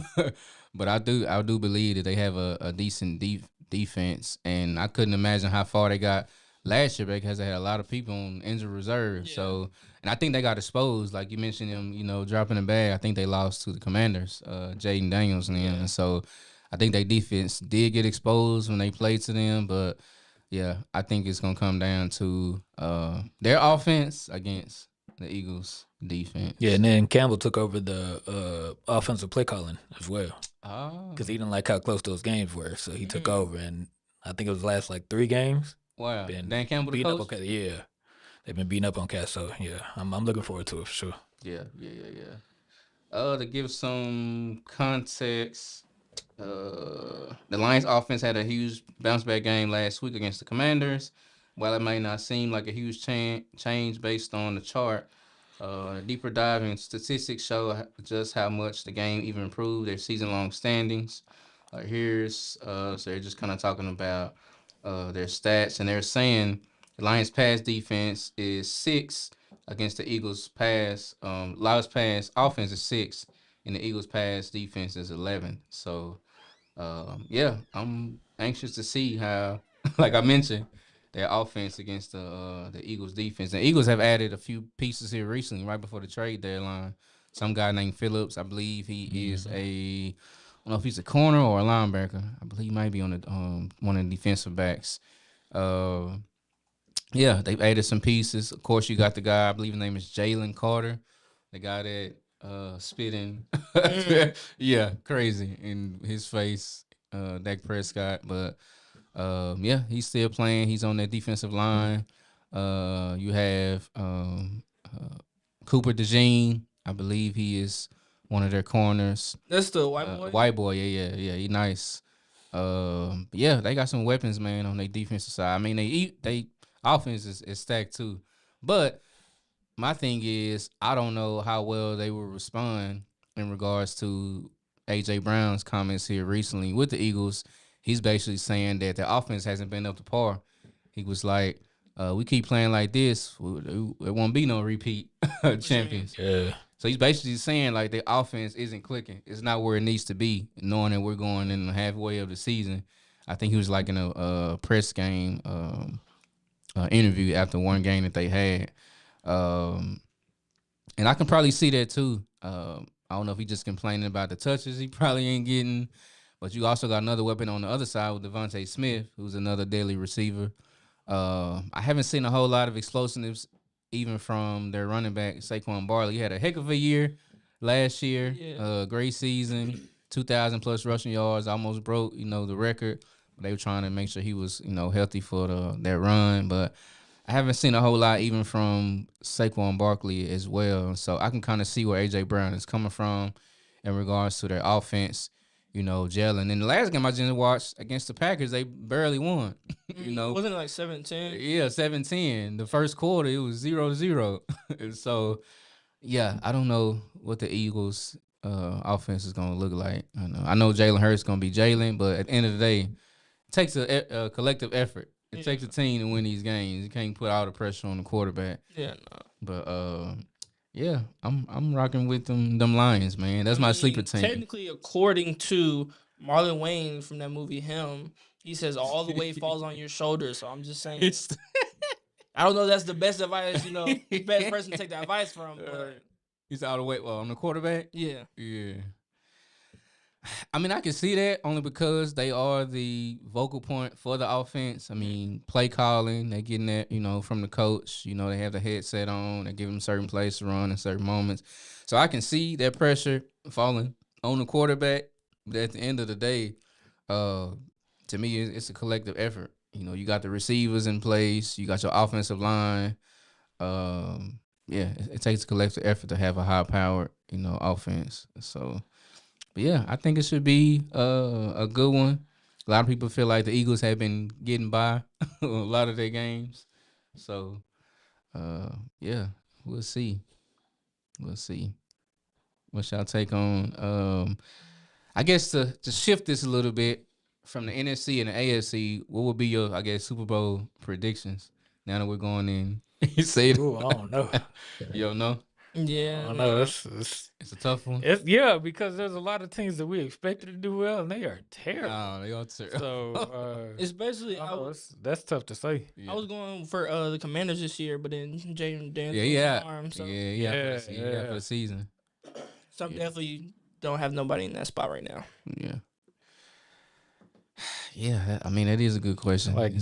but I do believe that they have a decent defense, and I couldn't imagine how far they got last year because they had a lot of people on injured reserve. Yeah. So, and I think they got exposed, like you mentioned them, dropping the bag. I think they lost to the Commanders, Jaden Daniels and them, and so I think their defense did get exposed when they played to them, but yeah, I think it's gonna come down to their offense against the Eagles' defense. Yeah, and then Campbell took over the offensive play calling as well Oh, because he didn't like how close those games were, so he took over, and I think it was the last like 3 games. wow. Been Dan Campbell, the beating up coach? on Cat. Yeah, they've been beating up on Cat, so yeah, I'm looking forward to it for sure. Yeah. To give some context, the Lions offense had a huge bounce back game last week against the Commanders. While it may not seem like a huge change based on the chart, deeper dive in statistics show just how much the game even improved their season long standings. So they're just kind of talking about their stats, and they're saying the Lions pass defense is 6 against the Eagles pass. Lions pass offense is 6, and the Eagles pass defense is 11. So yeah, I'm anxious to see how, like I mentioned, their offense against the Eagles defense. The Eagles have added a few pieces here recently, right before the trade deadline. Some guy named Phillips, I believe he is I don't know if he's a corner or a linebacker. I believe he might be on the one of the defensive backs. Uh, yeah, they've added some pieces. Of course, you got the guy, I believe his name is Jalen Carter, the guy that spitting, yeah, crazy in his face, Dak Prescott. But yeah, he's still playing. He's on that defensive line. You have Cooper DeJean. I believe he is one of their corners. That's the white boy. White boy, yeah. He nice. Yeah, they got some weapons, man, on their defensive side. I mean, they offense is stacked too. But my thing is, I don't know how well they will respond in regards to AJ Brown's comments here recently with the Eagles. He's basically saying that the offense hasn't been up to par. He was like, "We keep playing like this, there won't be no repeat champions." Yeah, So he's basically saying like the offense isn't clicking. It's not where it needs to be. Knowing that we're going in the halfway of the season, I think he was like in a press game interview after one game that they had, and I can probably see that too. I don't know if he just complaining about the touches he probably ain't getting, but you also got another weapon on the other side with Devontae Smith, who's another daily receiver. I haven't seen a whole lot of explosiveness even from their running back, Saquon Barkley. He had a heck of a year last year. Yeah. Great season, 2,000 plus rushing yards, almost broke, the record. They were trying to make sure he was, healthy for that run. But I haven't seen a whole lot even from Saquon Barkley as well. So I can kind of see where A.J. Brown is coming from in regards to their offense, gelling. In the last game I just watched against the Packers, they barely won. Wasn't it like 7-10? Yeah, 7-10. The first quarter, it was 0-0. So, yeah, I don't know what the Eagles' offense is going to look like. I know Jalen Hurts is going to be Jalen, but at the end of the day, it takes a collective effort. It takes a team to win these games. You can't put all the pressure on the quarterback. Yeah, no. But, Yeah, I'm rocking with them Lions, man. That's my sleeper team. Technically, according to Marlon Wayne from that movie, he says all the weight falls on your shoulders. So I'm just saying. I don't know if that's the best advice, best person to take the advice from, but he's out of weight. Well, on the quarterback. Yeah. I mean, I can see that only because they are the vocal point for the offense. I mean, play calling, they getting that, from the coach. They have the headset on. They give them certain plays to run in certain moments. So I can see that pressure falling on the quarterback. But at the end of the day, to me, it's a collective effort. You got the receivers in place. You got your offensive line. It takes a collective effort to have a high-powered, offense. So... But yeah, I think it should be a good one. A lot of people feel like the Eagles have been getting by a lot of their games. So, we'll see. We'll see. What's y'all take on? I guess to shift this a little bit from the NFC and the AFC, what would be your, Super Bowl predictions now that we're going in? You say it. Ooh, I don't know. You don't know? Yeah, I know it's a tough one. Because there's a lot of teams that we expected to do well, and they are terrible. Oh, they are terrible. So especially that's tough to say. Yeah. I was going for the Commanders this year, but then Jaden Daniels arm. So. For the season. So I definitely don't have nobody in that spot right now. Yeah. Yeah, I mean, that is a good question. Like,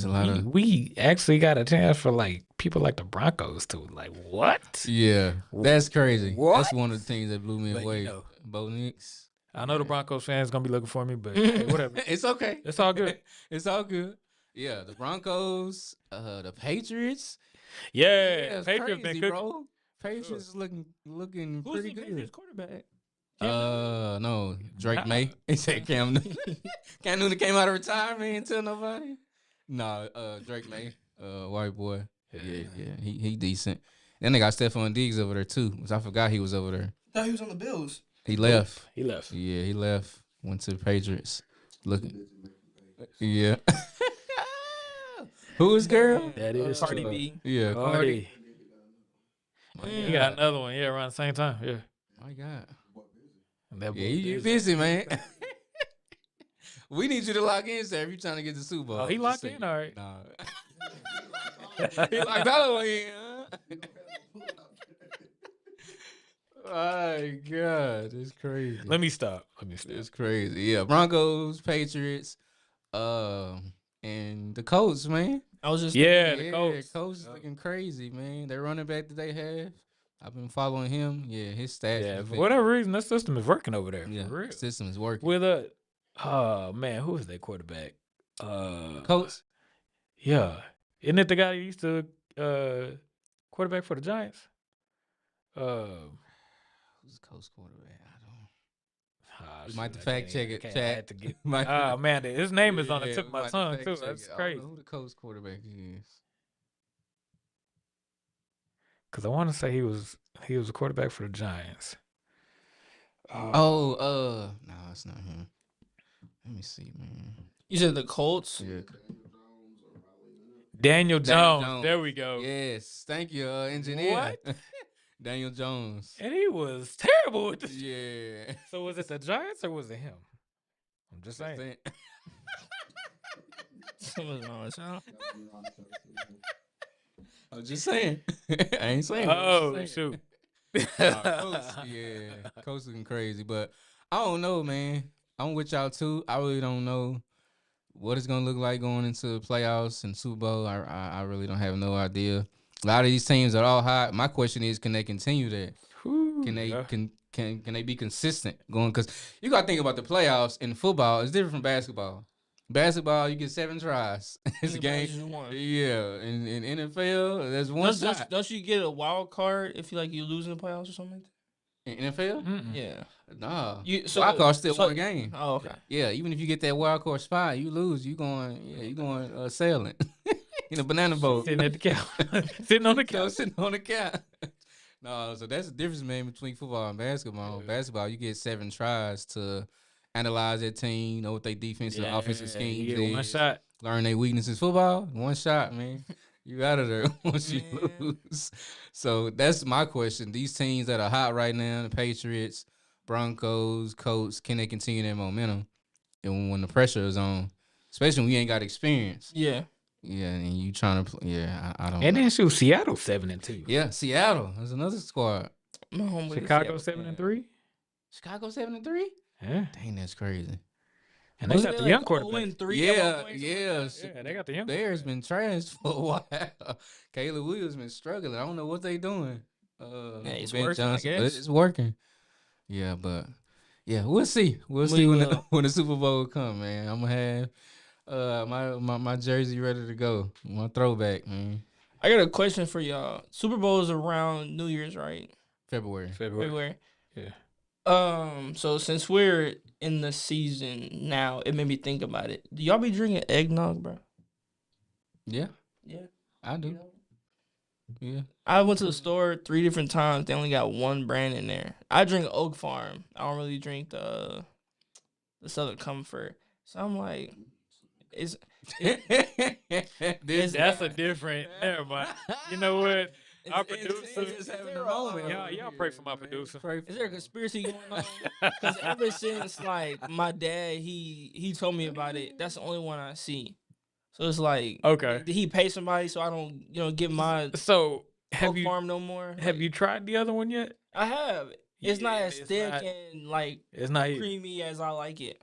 we actually got a chance for people like the Broncos too. Like, what? Yeah, that's crazy. What? That's one of the things that blew me away. Bo Nix. I know the Broncos fans gonna be looking for me, but hey, whatever. It's okay. It's all good. It's all good. Yeah, the Broncos, the Patriots. Yeah, Patriots crazy, been cooking. Bro. Patriots is looking Who's pretty the good. Patriots quarterback? No, Drake May. He said Cam Newton. Cam Newton came out of retirement and tell nobody. No, Drake May, white boy. Yeah, he decent. Then they got Stephon Diggs over there too, which I forgot he was over there. I thought he was on the Bills. He left. Yeah, he left. Went to the Patriots. Looking. Yeah. Who is girl? That is Cardi B. Yeah, Cardi. He got another one. Yeah, around the same time. Yeah. My God. Yeah, you busy, man. We need you to lock in, sir, if you're trying to get the Super Bowl. Oh, he locked in? All right. Nah. He locked all in, huh? My God, it's crazy. Let me stop. It's crazy. Yeah, Broncos, Patriots, and the Colts, man. I was just the Colts. Colts is looking crazy, man. Their running back that they have. I've been following him. Yeah, his stats. Yeah, for whatever reason, that system is working over there. Yeah, for real. System is working. With who is their quarterback? Colts. Yeah, isn't it the guy who used to quarterback for the Giants? Who's the Colts quarterback? I don't. You might have to fact check it. Chat. Man, his name is on the tip of my tongue too. That's crazy. I don't know who the Colts quarterback is. Because I want to say he was a quarterback for the Giants. No, it's not him. Let me see, man. You said the Colts? Yeah. Daniel Jones. There we go. Yes. Thank you, engineer. What? Daniel Jones. And he was terrible with this. Yeah. So was it the Giants or was it him? I'm just saying. I'm just saying. I ain't saying. Oh, shoot. Coach looking crazy, but I don't know, man. I'm with y'all too. I really don't know what it's gonna look like going into the playoffs and Super Bowl. I really don't have no idea. A lot of these teams are all hot. My question is, can they continue that? Can they can they be consistent going? Because you got to think about the playoffs in football. It's different from basketball. Basketball, you get 7 tries. It's a game. Yeah, in NFL, there's one shot. Don't you get a wild card if you lose in the playoffs or something like that? In NFL? Mm-mm. Yeah. Nah. Wild card still one game. Oh, okay. Yeah, even if you get that wild card spot, you lose. You going sailing in a banana boat. Sitting at the couch. Sitting on the couch. Sitting on the couch. No, so that's the difference, man, between football and basketball. Yeah. Basketball, you get 7 tries to analyze their team, know what their defensive offensive schemes is. One shot. Learn their weaknesses. Football, one shot, man. You out of there once you lose. So that's my question. These teams that are hot right now, the Patriots, Broncos, Colts, can they continue their momentum? And when the pressure is on, especially when you ain't got experience. Yeah. Yeah, and you trying to play. Yeah, I don't And know. then shoot, Seattle 7-2. Yeah, Seattle. There's another squad. My homeboy Chicago Seattle. 7-3. Chicago 7-3. Yeah, Dang, that's crazy. and they Wasn't got they the young like quarterback. 0-3 at Yeah, one point? yes. Yeah, they got the young. Bears been trash for a while. Caleb Williams been struggling. I don't know what they doing. Yeah, it's Ben working, I Johnson, but guess. it's working. Yeah, but yeah, we'll see. We'll We see when will. when the Super Bowl come, man. I'm gonna have my jersey ready to go. My throwback, man. I got a question for y'all. Super Bowl is around New Year's, right? February. February. Yeah. So since we're in the season now, it made me think about it. Do y'all be drinking eggnog, bro? Yeah, Yeah. I do. Yeah. I went to the store 3 different times. They only got one brand in there. I drink Oak Farm. I don't really drink the Southern Comfort. So I'm like, it's That's a different. Never mind. You know what? Our it's producer. just having a moment. Y'all pray for my producer. Is there a conspiracy going on? Because ever since like my dad, he told me about it. That's the only one I see. So it's like, Okay. did he pay somebody so I don't, get my So have Oak you Farm no more? have Like, you tried the other one yet? I have. It's not Yeah, as it's thick not- and like It's not. creamy as I like it.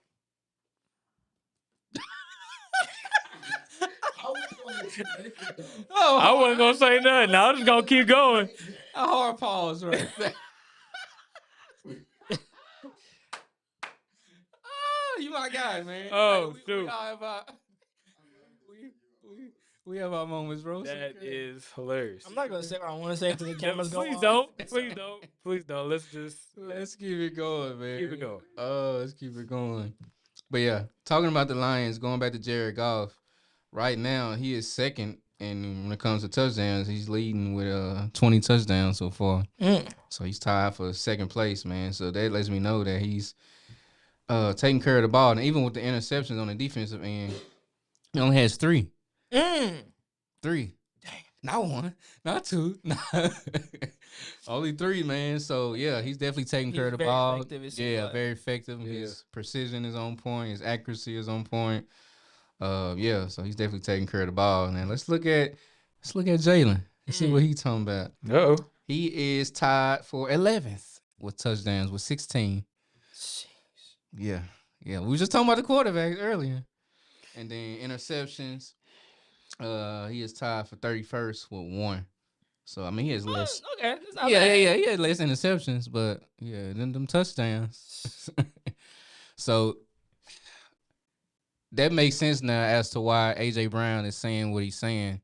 I wasn't gonna say nothing. I was just gonna keep going. A hard pause right there. You my guy, man. Oh, we shoot. all have our, we have our moments, bro. It's That okay. is hilarious. I'm not gonna say what I want to say until the cameras go Please on. don't. Please don't. Please don't. Let's keep it going, man. Keep it going. Let's keep it going. But yeah, talking about the Lions, going back to Jared Goff, right now he is second, and when it comes to touchdowns, he's leading with 20 touchdowns so far. So he's tied for second place, man. So that lets me know that he's taking care of the ball, and even with the interceptions on the defensive end, he only has 3. 3. Not 1, not 2, only 3, man. So yeah, he's definitely taking care of the very ball. effective, it seems Yeah, like. very effective. Yeah. His precision is on point. His accuracy is on point. Yeah, so he's definitely taking care of the ball. Now let's look at Jalen. Let's see what he's talking about. Uh-oh. He is tied for 11th with touchdowns with 16. Yeah. We were just talking about the quarterbacks earlier. And then interceptions. He is tied for 31st with 1. So I mean he has less. Okay, that's not Yeah, bad. he had less interceptions, but yeah, them touchdowns. So that makes sense now as to why AJ Brown is saying what he's saying.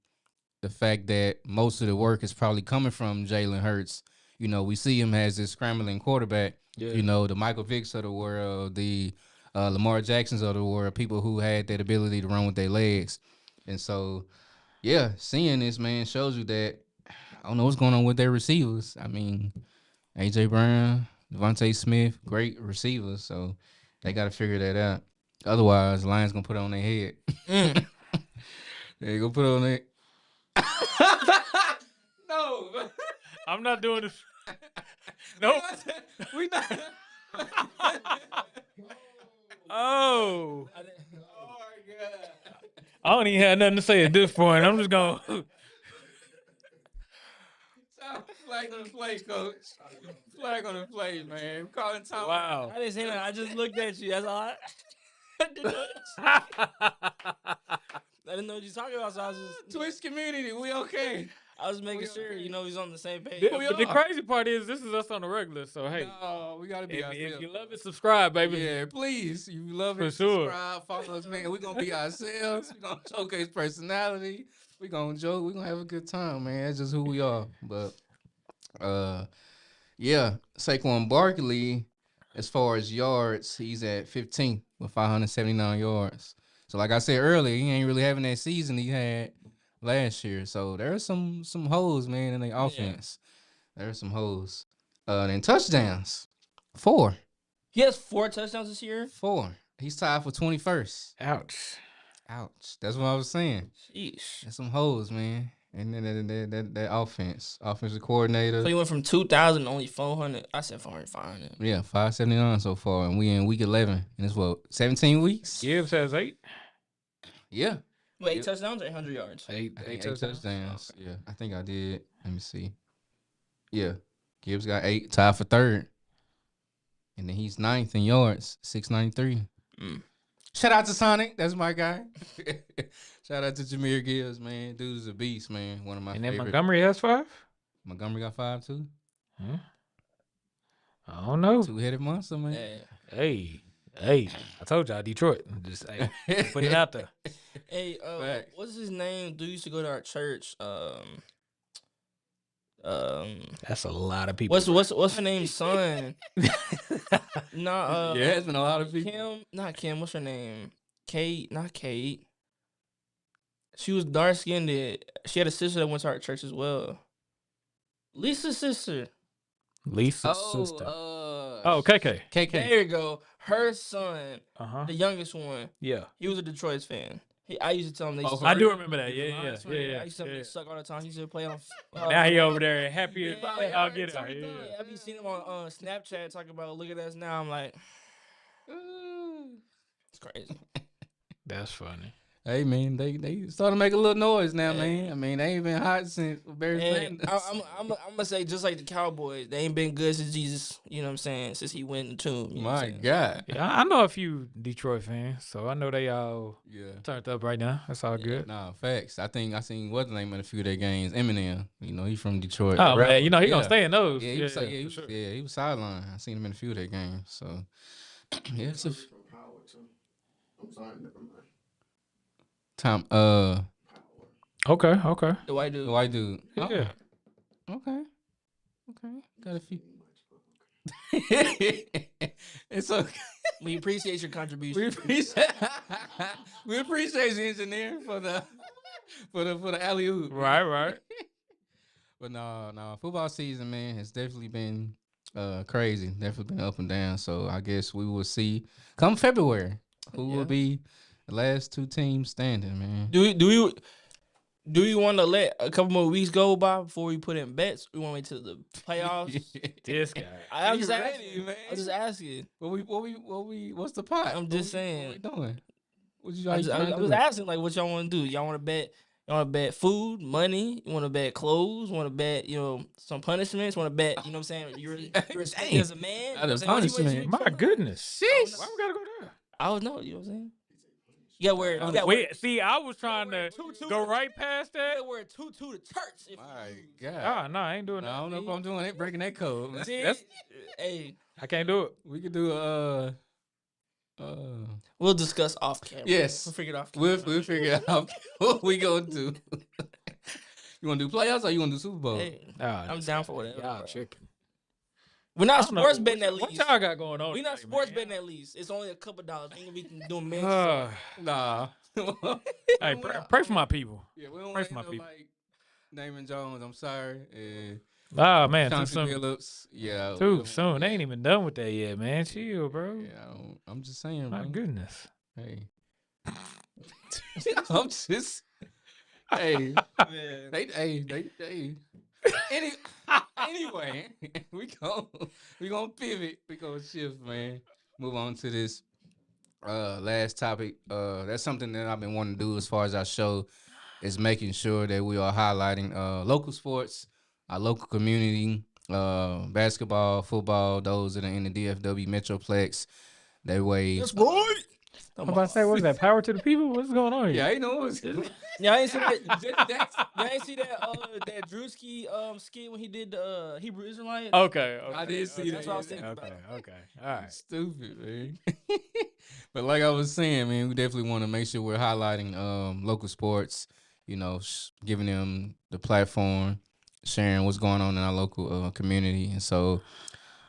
The fact that most of the work is probably coming from Jalen Hurts. You know, we see him as this scrambling quarterback. Yeah. You know, the Michael Vicks of the world, the Lamar Jacksons of the world, people who had that ability to run with their legs. And so, yeah, seeing this, man, shows you that I don't know what's going on with their receivers. I mean, AJ Brown, Devontae Smith, great receivers. So they got to figure that out. Otherwise, the Lions going to put it on their head. They going to put it on their No. I'm not doing this. Nope. We not. Oh. Oh, my God. I don't even have nothing to say at this point. I'm just going. Flag on the play, coach. Flag on the play, man. I'm calling time. Wow. I didn't say that. I just looked at you. That's all. I didn't know, I didn't know what you're talking about. So I was just, Twitch community, we okay. I was making We sure okay. he's on the same page. But the crazy part is, this is us on the regular. So hey, No, we gotta be if ourselves. you love it, subscribe, baby. Yeah, please. You love For it. sure. Subscribe, follow us, man. We're gonna be ourselves. We're gonna showcase personality. We're gonna joke. We're gonna have a good time, man. That's just who we are. But yeah, Saquon Barkley, as far as yards, he's at 15 with 579 yards. So like I said earlier, he ain't really having that season he had last year. So there's some holes, man, in the offense. There's some holes. Then touchdowns. 4. He has 4 touchdowns this year. 4. He's tied for 21st. Ouch. Ouch. That's what I was saying. Sheesh. There's some holes, man. And then that offensive coordinator. So you went from 2,000 to only 400. I said 400, 500. Yeah, 579 so far, and we in week 11, and it's what 17 weeks. Gibbs has 8. Yeah, Wait, 8 touchdowns or 800 yards? I think 8 touchdowns. Okay. Yeah, I think I did. Let me see. Yeah, Gibbs got 8, tied for 3rd, and then he's 9th in yards, 693. Shout out to Sonic, that's my guy. Shout out to Jameer Gibbs, man. Dude is a beast, man. One of my And then favorite. Montgomery has 5. Montgomery got 5 too. Huh? I don't know. 2-headed monster, man. Hey, I told y'all Detroit. Just put it out there. Hey, Facts. what's his name? Dude used to go to our church. That's a lot of people. What's her name's son? Yeah, it's been a lot of people. Kim, not Kim. What's her name? Kate, not Kate. She was dark skinned. She had a sister that went to our church as well. Lisa's sister. Lisa's sister. KK. KK. There you go. Her son, Uh-huh. the youngest one. Yeah. He was a Detroit fan. I used to tell him they. Oh, suck. for I do real? remember that. Yeah. I used to tell him they suck all the time. He used to play on. Now he over there happy. Yeah, I'll get it. yeah. I be seeing him on Snapchat talking about look at us now. I'm like, it's crazy. That's funny. Hey man, they starting to make a little noise now, man. I mean, they ain't been hot since Barry And Sanders. I'm gonna say just like the Cowboys, they ain't been good since Jesus. You know what I'm saying? Since he went in the tomb. You know what I'm My saying? God. Yeah, I know a few Detroit fans, so I know they all Yeah. turned up right now. That's all good. Nah, facts. I think I seen what's the name in a few of their games. Eminem. You know, he from Detroit. Oh Rapper. man, you know he gonna Yeah. stay in those. Yeah, he was, for he was, sure. he was sidelined. I seen him in a few of their games. So yeah, it's a From Power too. I'm sorry, never mind. time. Okay. The white dude. The white dude. Yeah. Okay. Got a few. It's okay. We appreciate your contribution. We appreciate the engineer for the alley oop. Right. But no, football season, man, has definitely been crazy. Definitely been up and down. So I guess we will see come February who will be the last 2 teams standing, man. Do we want to let a couple more weeks go by before we put in bets? We want to wait till the playoffs. This guy. I'm You just ready, asking, man? I'm just asking. What's the pot? I'm just saying. What we doing? What you I'm guys just asking, like, what y'all want to do? Y'all want to bet? You want to bet food, money? You want to bet clothes? Want to bet, some punishments? Want to bet, you know what I'm saying? You're Dang. as a man. Not a You know what I'm saying? What you- punishment. My goodness. Sheesh. Why we gotta go there? I don't know. You know what I'm saying? You got wear. You got wear. Wait, see, I was trying to tutu go to- right past You that. got wear a tutu to church. If My you- God. Ah, no, I ain't doing No, I that. don't know if I'm doing it. Breaking that code. See? That's- Hey, I can't do it. We could do we'll discuss off camera. yes. We'll figure it off. We'll figure out what we gonna do. You wanna do playoffs or you wanna do Super Bowl? Hey, Ah, I'm down for whatever. y'all bro. chicken. We're I not don't know. sports betting at What least. y'all got going on? We're not today, sports man? betting at least. It's only a couple dollars. Ain't we can do men. Nah. Hey, pray for my people. Yeah, we don't Pray want for my to people. like Damon Jones. I'm sorry. Ah, man, too Chauncey soon. Billups. Yeah. we Too don't- soon. They ain't even done with that yet, man. Chill, bro. Yeah, I'm just saying, My bro. goodness. Hey. I'm just. Hey. Man. They. Anyway, we gonna pivot. We gonna shift, man. Move on to this last topic. That's something that I've been wanting to do as far as our show is making sure that we are highlighting local sports, our local community, basketball, football, those that are in the DFW Metroplex. That way, That's right. I'm about to say, what is that? Power to the people? What's going on here? yeah, I know what's Yeah, I ain't see that. I ain't see that Drewski skit when he did the Hebrew Israelite. Okay. I did see That's that. what I was thinking Okay. about. Okay. All right. Stupid, man. But like I was saying, man, we definitely want to make sure we're highlighting local sports, giving them the platform, sharing what's going on in our local community. And so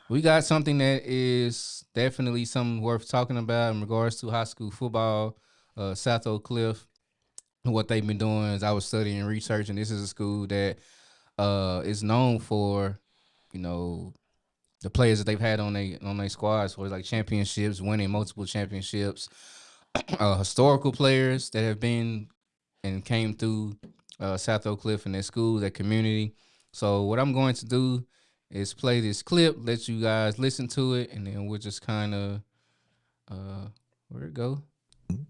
we got something that is definitely something worth talking about in regards to high school football. South Oak Cliff, what they've been doing is I was studying and researching. This is a school that is known for, the players that they've had on their squads for like championships, winning multiple championships, historical players that have been and came through South Oak Cliff and their school, their community. So what I'm going to do is play this clip, let you guys listen to it, and then we'll just kind of where'd it go? Did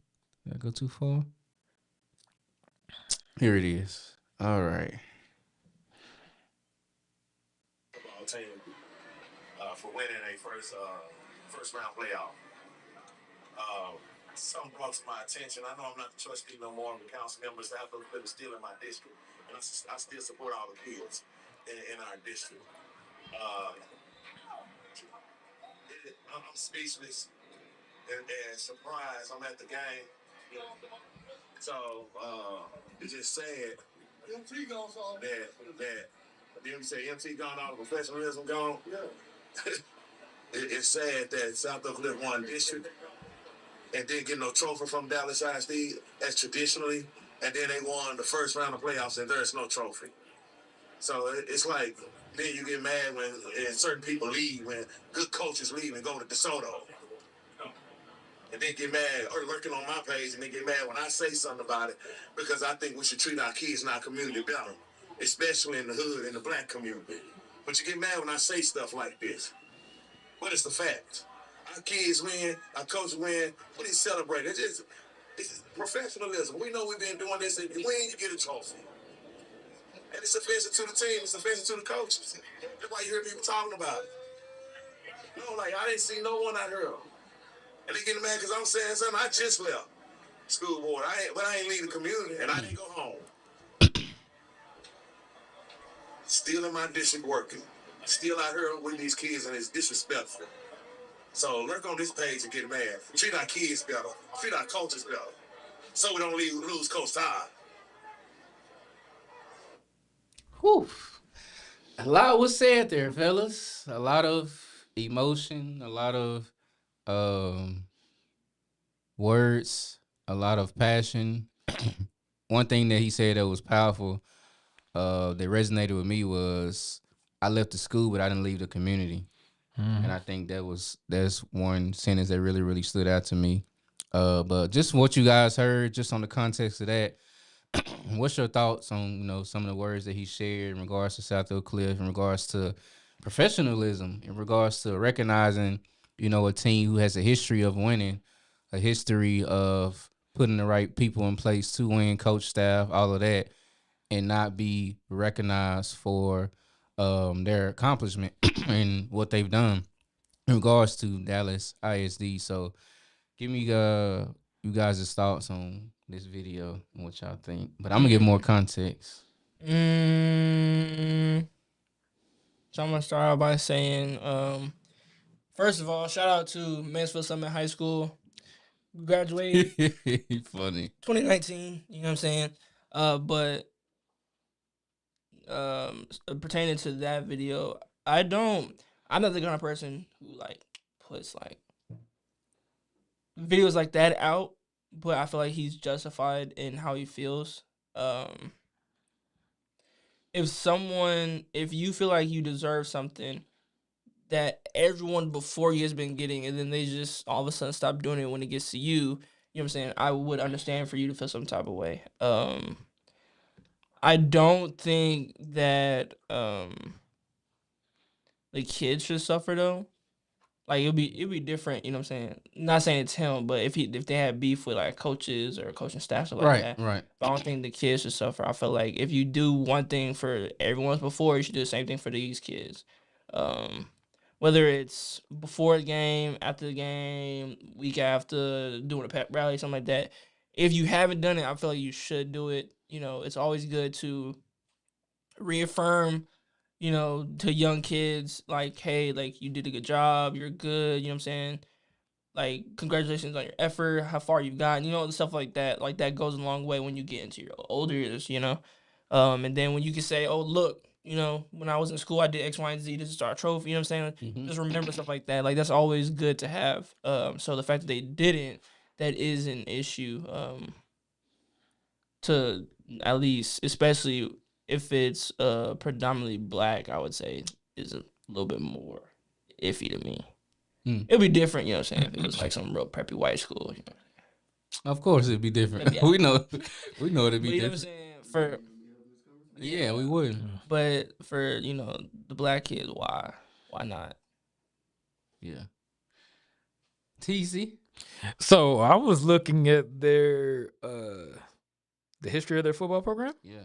I go too far? Here it is. All right. Football team for winning a first round playoff. Something brought to my attention. I know I'm not the trustee no more. I'm the council member. South Oak Cliff is still in my district, and I still support all the kids in our district. I'm speechless and surprised. I'm at the game, so it's just sad that you say MT gone, all the professionalism gone. It's sad that South Oak Cliff won district and didn't get no trophy from Dallas ISD as traditionally, and then they won the first round of playoffs and there's no trophy. So it's like then you get mad when certain people leave, when good coaches leave and go to DeSoto. And then get mad or lurking on my page and then get mad when I say something about it, because I think we should treat our kids in our community better, especially in the hood, in the black community. But you get mad when I say stuff like this. But it's the fact. Our kids win, our coaches win, we need to celebrate. It's professionalism. We know we've been doing this. If you win, you get a trophy. And it's offensive to the team. It's offensive to the coaches. That's why you hear people talking about it. No, like, I didn't see no one out here. And they getting mad because I'm saying something. I just left school board. But I ain't leave the community, and I didn't go home. Still in my district working. Still out here with these kids, and it's disrespectful. So lurk on this page and get mad. Treat our kids better. Treat our coaches better. So we don't lose Coach Todd. Whew. A lot was said there, fellas. A lot of emotion, a lot of words, a lot of passion. One thing that he said that was powerful, that resonated with me was, I left the school, but I didn't leave the community. And I think that's one sentence that really, really stood out to me. But just what you guys heard, just on the context of that, what's your thoughts on, some of the words that he shared in regards to South Oak Cliff, in regards to professionalism, in regards to recognizing, a team who has a history of winning, a history of putting the right people in place to win, coach, staff, all of that, and not be recognized for their accomplishment and what they've done in regards to Dallas ISD. So give me you guys' thoughts on this video and what y'all think. But I'm going to give more context. So I'm going to start out by saying, first of all, shout out to Mansfield Summit High School. Graduated Funny. 2019, you know what I'm saying? But pertaining to that video, I'm not the kind of person who puts videos like that out, but I feel like he's justified in how he feels. If you feel like you deserve something that everyone before you has been getting, and then they just all of a sudden stop doing it when it gets to you, you know what I'm saying? I would understand for you to feel some type of way. I don't think that the kids should suffer though. It'd be different, you know what I'm saying? Not saying it's him, but if they had beef with coaches or coaching staff or that. Right. But I don't think the kids should suffer. I feel like if you do one thing for everyone before, you should do the same thing for these kids. Whether it's before the game, after the game, week after, doing a pep rally, something like that. If you haven't done it, I feel like you should do it. It's always good to reaffirm, to young kids, hey, you did a good job, you're good, you know what I'm saying? Congratulations on your effort, how far you've gotten, stuff like that. That goes a long way when you get into your older years, and then when you can say, oh, look, when I was in school, I did X, Y, and Z to start a trophy, you know what I'm saying? Mm-hmm. Just remember stuff like that. That's always good to have. So the fact that they didn't, that is an issue, to at least, especially if it's predominantly black, I would say is a little bit more iffy to me. It'd be different, you know what I'm saying, if it was some real preppy white school. Of course it'd be different. Yeah. We know it'd be different. You know what I'm saying? Yeah, we wouldn't. But for the black kids, why not? Yeah. TC. So I was looking at their the history of their football program, Yeah.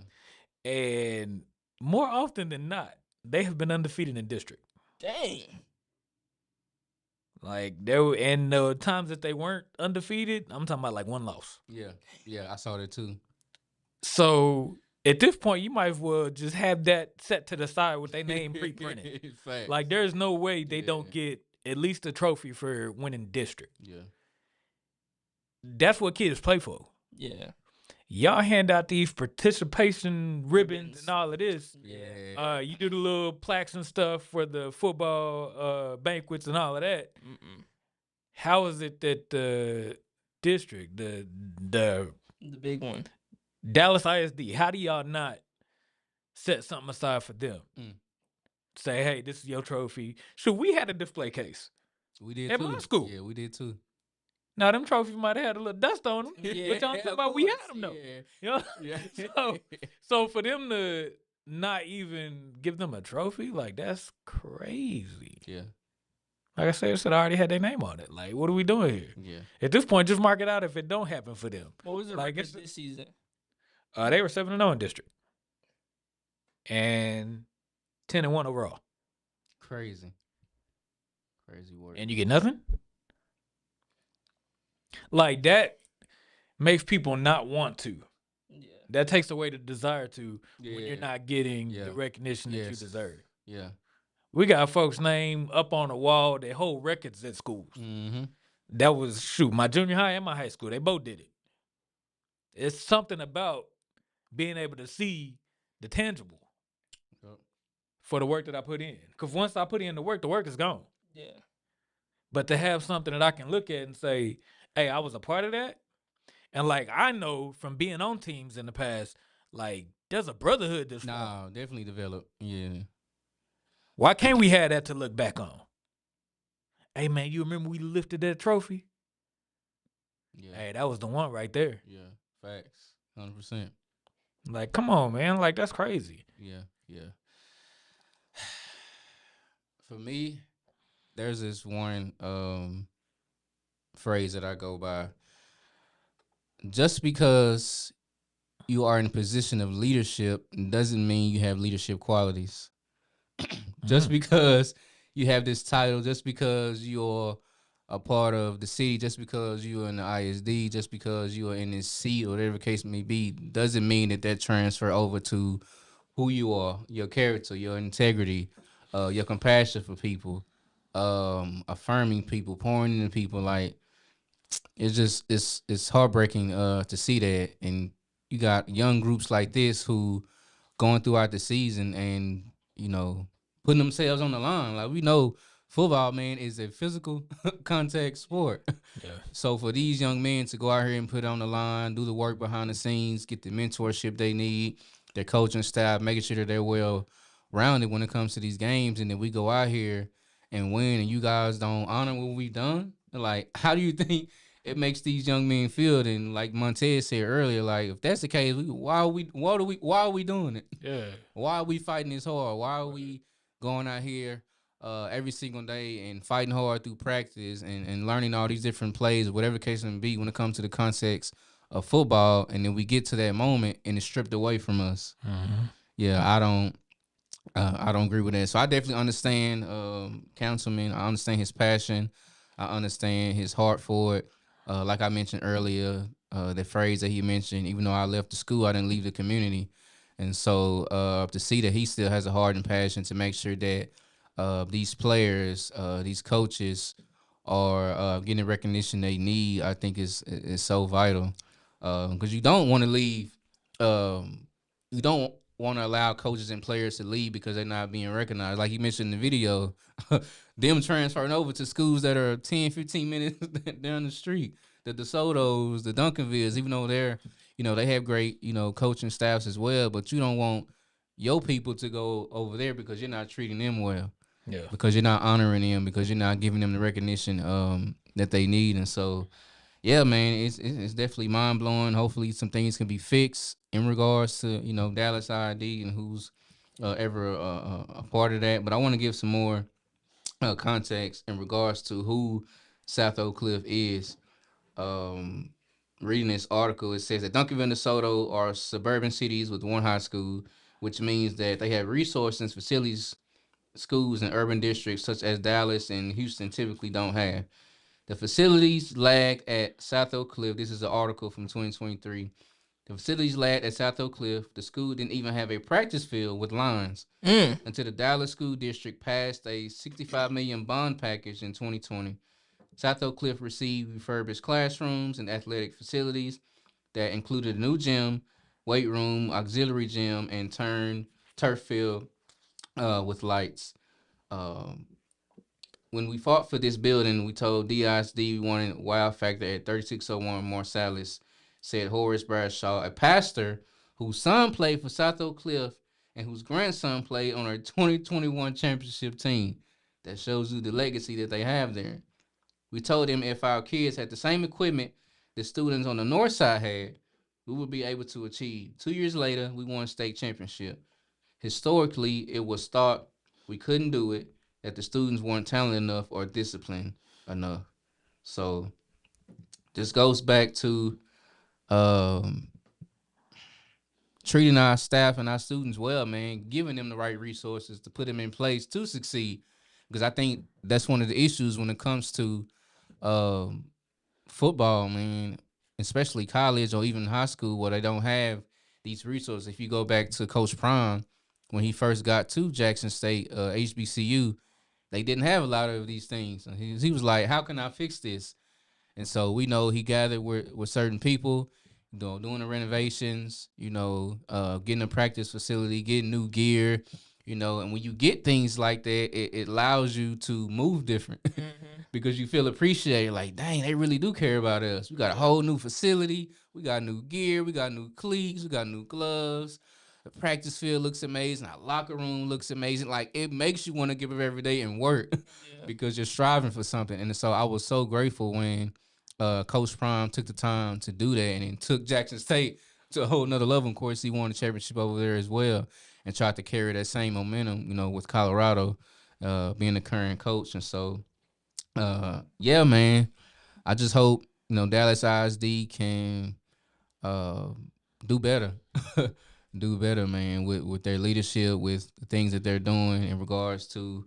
and more often than not, they have been undefeated in district. Dang. Like there were, and the times that they weren't undefeated, I'm talking about like one loss. Yeah. Yeah. I saw that too. So at this point, you might as well just have that set to the side with their name pre-printed. Facts. Like there's no way they don't Yeah. get at least a trophy for winning district. Yeah. That's what kids play for. Yeah. Y'all hand out these participation ribbons and all of this. Yeah. You do the little plaques and stuff for the football banquets and all of that. Mm-mm. How is it that the district, the The big one. Dallas ISD, how do y'all not set something aside for them? Mm. Say, hey, this is your trophy. Shoot, we had a display case. We did At too. my school. Yeah, we did too. Now, them trophies might have had a little dust on them. Yeah, But y'all talking about we had them, though. Yeah. You know? Yeah. So for them to not even give them a trophy, like, that's crazy. Yeah. Like I said, I already had their name on it. Like, what are we doing here? Yeah. At this point, just mark it out if it don't happen for them. What was the Like, record it's- this season? They were 7-0 in district. And 10-1 overall. Crazy. Crazy work. And you get nothing? Like, that makes people not want to. Yeah. That takes away the desire to when Yeah. you're not getting Yeah. the recognition that you Yes. deserve. Yeah. We got folks' name up on the wall. They hold records at schools. Mm-hmm. That was, my junior high and my high school. They both did it. It's something about being able to see the tangible Yep. for the work that I put in. Because once I put in the work is gone. Yeah. But to have something that I can look at and say, hey, I was a part of that. And like, I know from being on teams in the past, like, there's a brotherhood that's formed. Nah, definitely developed. Yeah. Why can't we have that to look back on? Hey, man, you remember we lifted that trophy? Yeah. Hey, that was the one right there. Yeah. Facts. 100%. Like, come on, man. Like, that's crazy. Yeah. Yeah. For me, there's this one phrase that I go by. Just because you are in a position of leadership doesn't mean you have leadership qualities. Just because you have this title, just because you're a part of the city, just because you're in the ISD, just because you are in this seat or whatever the case may be, doesn't mean that transfer over to who you are, your character, your integrity, your compassion for people, affirming people, pouring into people. Like, it's just it's heartbreaking to see that. And you got young groups like this who going throughout the season and putting themselves on the line. Like, we know football, man, is a physical contact sport. Yeah. So for these young men to go out here and put it on the line, do the work behind the scenes, get the mentorship they need, their coaching staff, making sure that they're well rounded when it comes to these games, and then we go out here and win, and you guys don't honor what we've done. Like, how do you think it makes these young men feel? And like Montez said earlier, like, if that's the case, why are we doing it? Yeah. Why are we fighting this hard? Why are we going out here every single day and fighting hard through practice and learning all these different plays, whatever the case may be, when it comes to the context of football, and then we get to that moment and it's stripped away from us? Mm-hmm. Yeah, I don't agree with that. So I definitely understand Councilman. I understand his passion. I understand his heart for it. Like I mentioned earlier, the phrase that he mentioned, even though I left the school, I didn't leave the community. And so to see that he still has a heart and passion to make sure that these players, these coaches are getting the recognition they need, I think is so vital. Because you don't want to leave, you don't want to allow coaches and players to leave because they're not being recognized. Like you mentioned in the video, them transferring over to schools that are 10, 15 minutes down the street. The DeSoto's, the Duncanvilles, even though they're, they have great, coaching staffs as well, but you don't want your people to go over there because you're not treating them well. Yeah. Because you're not honoring them, because you're not giving them the recognition that they need. And so, yeah, man, it's definitely mind blowing. Hopefully, some things can be fixed in regards to Dallas ISD and who's ever a part of that. But I want to give some more context in regards to who South Oak Cliff is. Um, Reading this article, it says that Duncanville and DeSoto are suburban cities with one high school, which means that they have resources and facilities schools in urban districts such as Dallas and Houston typically don't have. The facilities lag at South Oak Cliff. This is an article from 2023. The facilities lagged at South Oak Cliff. The school didn't even have a practice field with lines until the Dallas School District passed a $65 million bond package in 2020. South Oak Cliff received refurbished classrooms and athletic facilities that included a new gym, weight room, auxiliary gym, and turf field with lights. Um, when we fought for this building, we told DISD we wanted Wow Factor at 3601 Marsalis, said Horace Bradshaw, a pastor whose son played for South Oak Cliff and whose grandson played on our 2021 championship team. That shows you the legacy that they have there. We told him if our kids had the same equipment the students on the north side had, we would be able to achieve. 2 years later, we won state championship. Historically, it was thought we couldn't do it, that the students weren't talented enough or disciplined enough. So this goes back to um, treating our staff and our students well, man, giving them the right resources to put them in place to succeed. Because I think that's one of the issues when it comes to um, football, man, especially college or even high school, where they don't have these resources. If you go back to Coach Prime, when he first got to Jackson State, HBCU, they didn't have a lot of these things. And he was like, how can I fix this? And so we know he gathered with certain people, doing the renovations, getting a practice facility, getting new gear, and when you get things like that, it allows you to move different because you feel appreciated. Like, dang, they really do care about us. We got a whole new facility. We got new gear. We got new cleats. We got new gloves. The practice field looks amazing. Our locker room looks amazing. Like, it makes you want to give up every day and work because you're striving for something. And so I was so grateful when Coach Prime took the time to do that and then took Jackson State to a whole nother level. Of course, he won the championship over there as well and tried to carry that same momentum, with Colorado being the current coach. And so, yeah, man, I just hope, Dallas ISD can do better. Do better, man, with their leadership, with the things that they're doing in regards to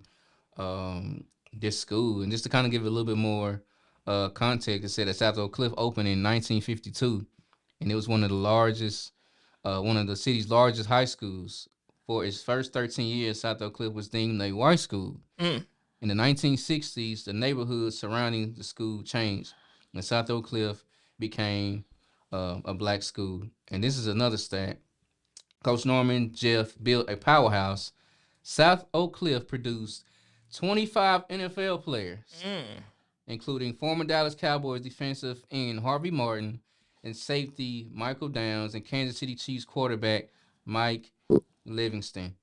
this school. And just to kind of give it a little bit more context, it said that South Oak Cliff opened in 1952, and it was one of the city's largest high schools. For its first 13 years, South Oak Cliff was deemed a white school. In the 1960s, the neighborhood surrounding the school changed, and South Oak Cliff became a black school. And this is another stat. Coach Norman Jeff built a powerhouse. South Oak Cliff produced 25 NFL players, including former Dallas Cowboys defensive end Harvey Martin and safety Michael Downs and Kansas City Chiefs quarterback Mike Livingston.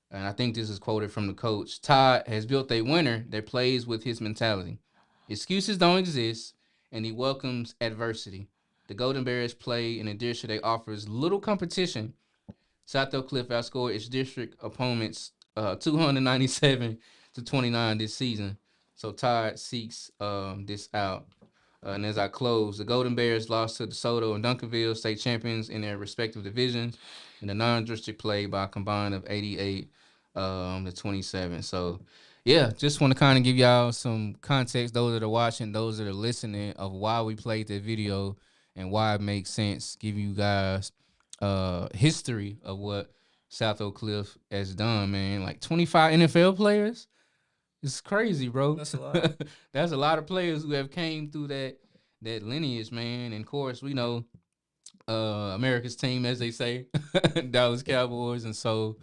And I think this is quoted from the coach. Todd has built a winner that plays with his mentality. Excuses don't exist, and he welcomes adversity. The Golden Bears play in a district that offers little competition. South Oak Cliff outscored its district opponents 297-29 this season. So Todd seeks this out. And as I close, the Golden Bears lost to DeSoto and Duncanville, state champions in their respective divisions, in the non-district play by a combined of 88 to 27. So, yeah, just want to kind of give y'all some context, those that are watching, those that are listening, of why we played that video and why it makes sense. Give you guys history of what South Oak Cliff has done, man. Like 25 NFL players. It's crazy, bro. That's a lot. That's a lot of players who have came through that lineage, man. And of course, we know America's team, as they say, Dallas Cowboys, and so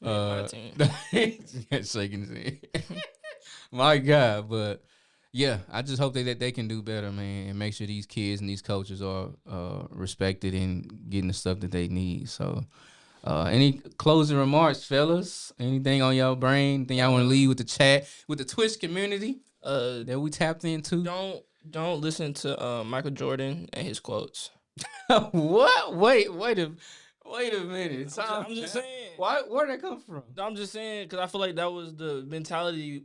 My team. shaking his head. My God, but yeah, I just hope that they can do better, man, and make sure these kids and these coaches are respected and getting the stuff that they need. So. Any closing remarks, fellas? Anything on y'all brain? Anything y'all want to leave with the chat, with the Twitch community that we tapped into? Don't Don't listen to Michael Jordan and his quotes. What? Wait a minute. I'm just saying. Why? Where'd that come from? I'm just saying because I feel like that was the mentality,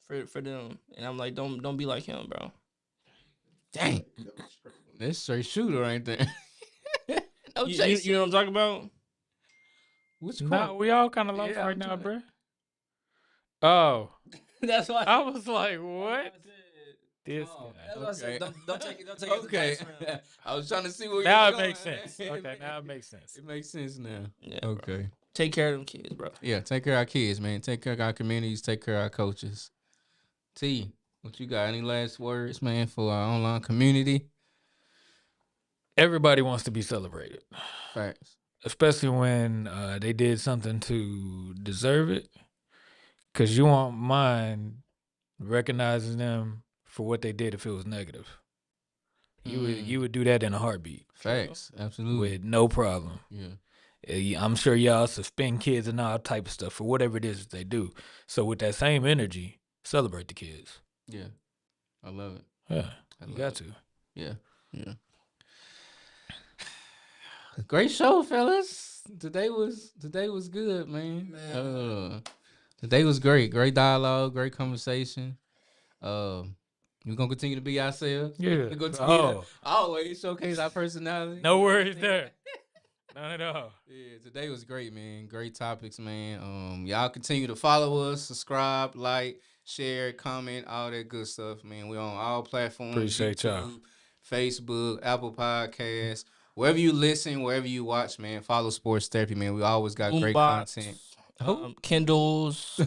for them. And I'm like, don't be like him, bro. Dang, that's straight shooter right there. No chase. You know what I'm talking about? Which Nah, quote? we all kind of lost Yeah, right I'm now, trying- bro. Oh, That's why I was like, what? This Oh, guy. that's what I said. Okay. Don't take it. Don't take it. Okay. As advice, man. I was trying to see where Now you're it going. makes sense. Okay, now it makes sense. It makes sense now. Yeah, bro. Okay. Take care of them kids, bro. Yeah, take care of our kids, man. Take care of our communities. Take care of our coaches. T, what you got? Any last words, man, for our online community? Everybody wants to be celebrated, Facts. especially when they did something to deserve it. Because you won't mind recognizing them for what they did if it was negative. You would do that in a heartbeat Facts. Absolutely. with no problem. Yeah. I'm sure y'all suspend kids and all type of stuff for whatever it is that they do. So with that same energy, celebrate the kids. Yeah. I love it. Yeah, I you love got it. to. Yeah. Yeah. Great show, fellas. Today was good, man. Today was great. Great dialogue, great conversation. We're gonna continue to be ourselves. Yeah. We're gonna continue to Oh, always showcase our personality. no worries there. None at all. Yeah, today was great, man. Great topics, man. Y'all continue to follow us, subscribe, like, share, comment, all that good stuff, man. We're on all platforms. Appreciate y'all. YouTube, Facebook, Apple Podcasts. Wherever you listen, wherever you watch, man, follow Sports Therapy, man. We always got great Boombox, content. Kindles,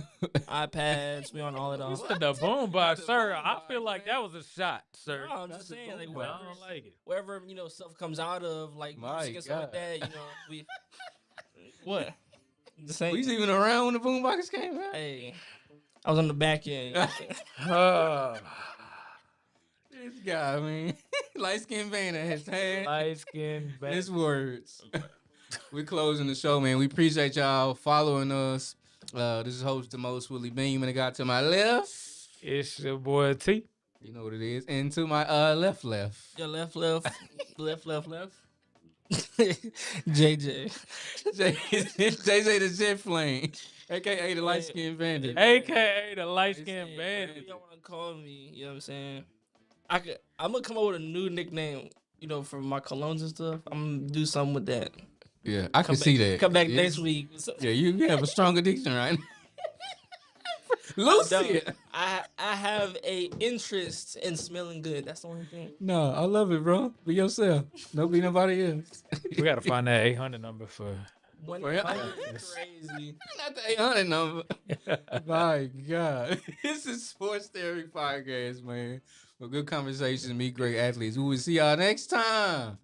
iPads. We on all of You those. said the boombox, sir. I feel like that was a shot, sir. No, I'm just saying, like, I wherever, don't like it. wherever stuff comes out of, like, My music and stuff like God. that. We what? Just saying. We was even around when the boombox came out. Hey, I was on the back end. This guy, man. Light skinned Vanna has had Light skin, his words. We're closing the show, man. We appreciate y'all following us. This is host the most Willie Beam, and I got to my left. It's your boy T. You know what it is. And to my left. Your left. JJ. JJ the Jet Flame, aka the light skinned bandit. AKA the light skin Whatever bandit. y'all want to call me, you know what I'm saying? I'm gonna come up with a new nickname, for my colognes and stuff. I'm gonna do something with that. Yeah, I can see that. Come back Yes. next week. Yeah, you have a strong addiction, right? Lucy. I have a interest in smelling good. That's the only thing. No, I love it, bro. Be yourself. Don't be nobody else. We gotta find that 800 number for. 100 crazy. Not the 800 number. My God. This is Sports Theory Podcast, man. For good conversations, meet great athletes. We will see y'all next time.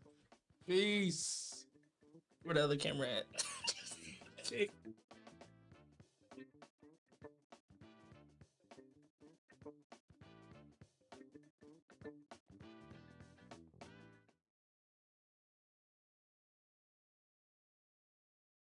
Peace. Where the other camera at?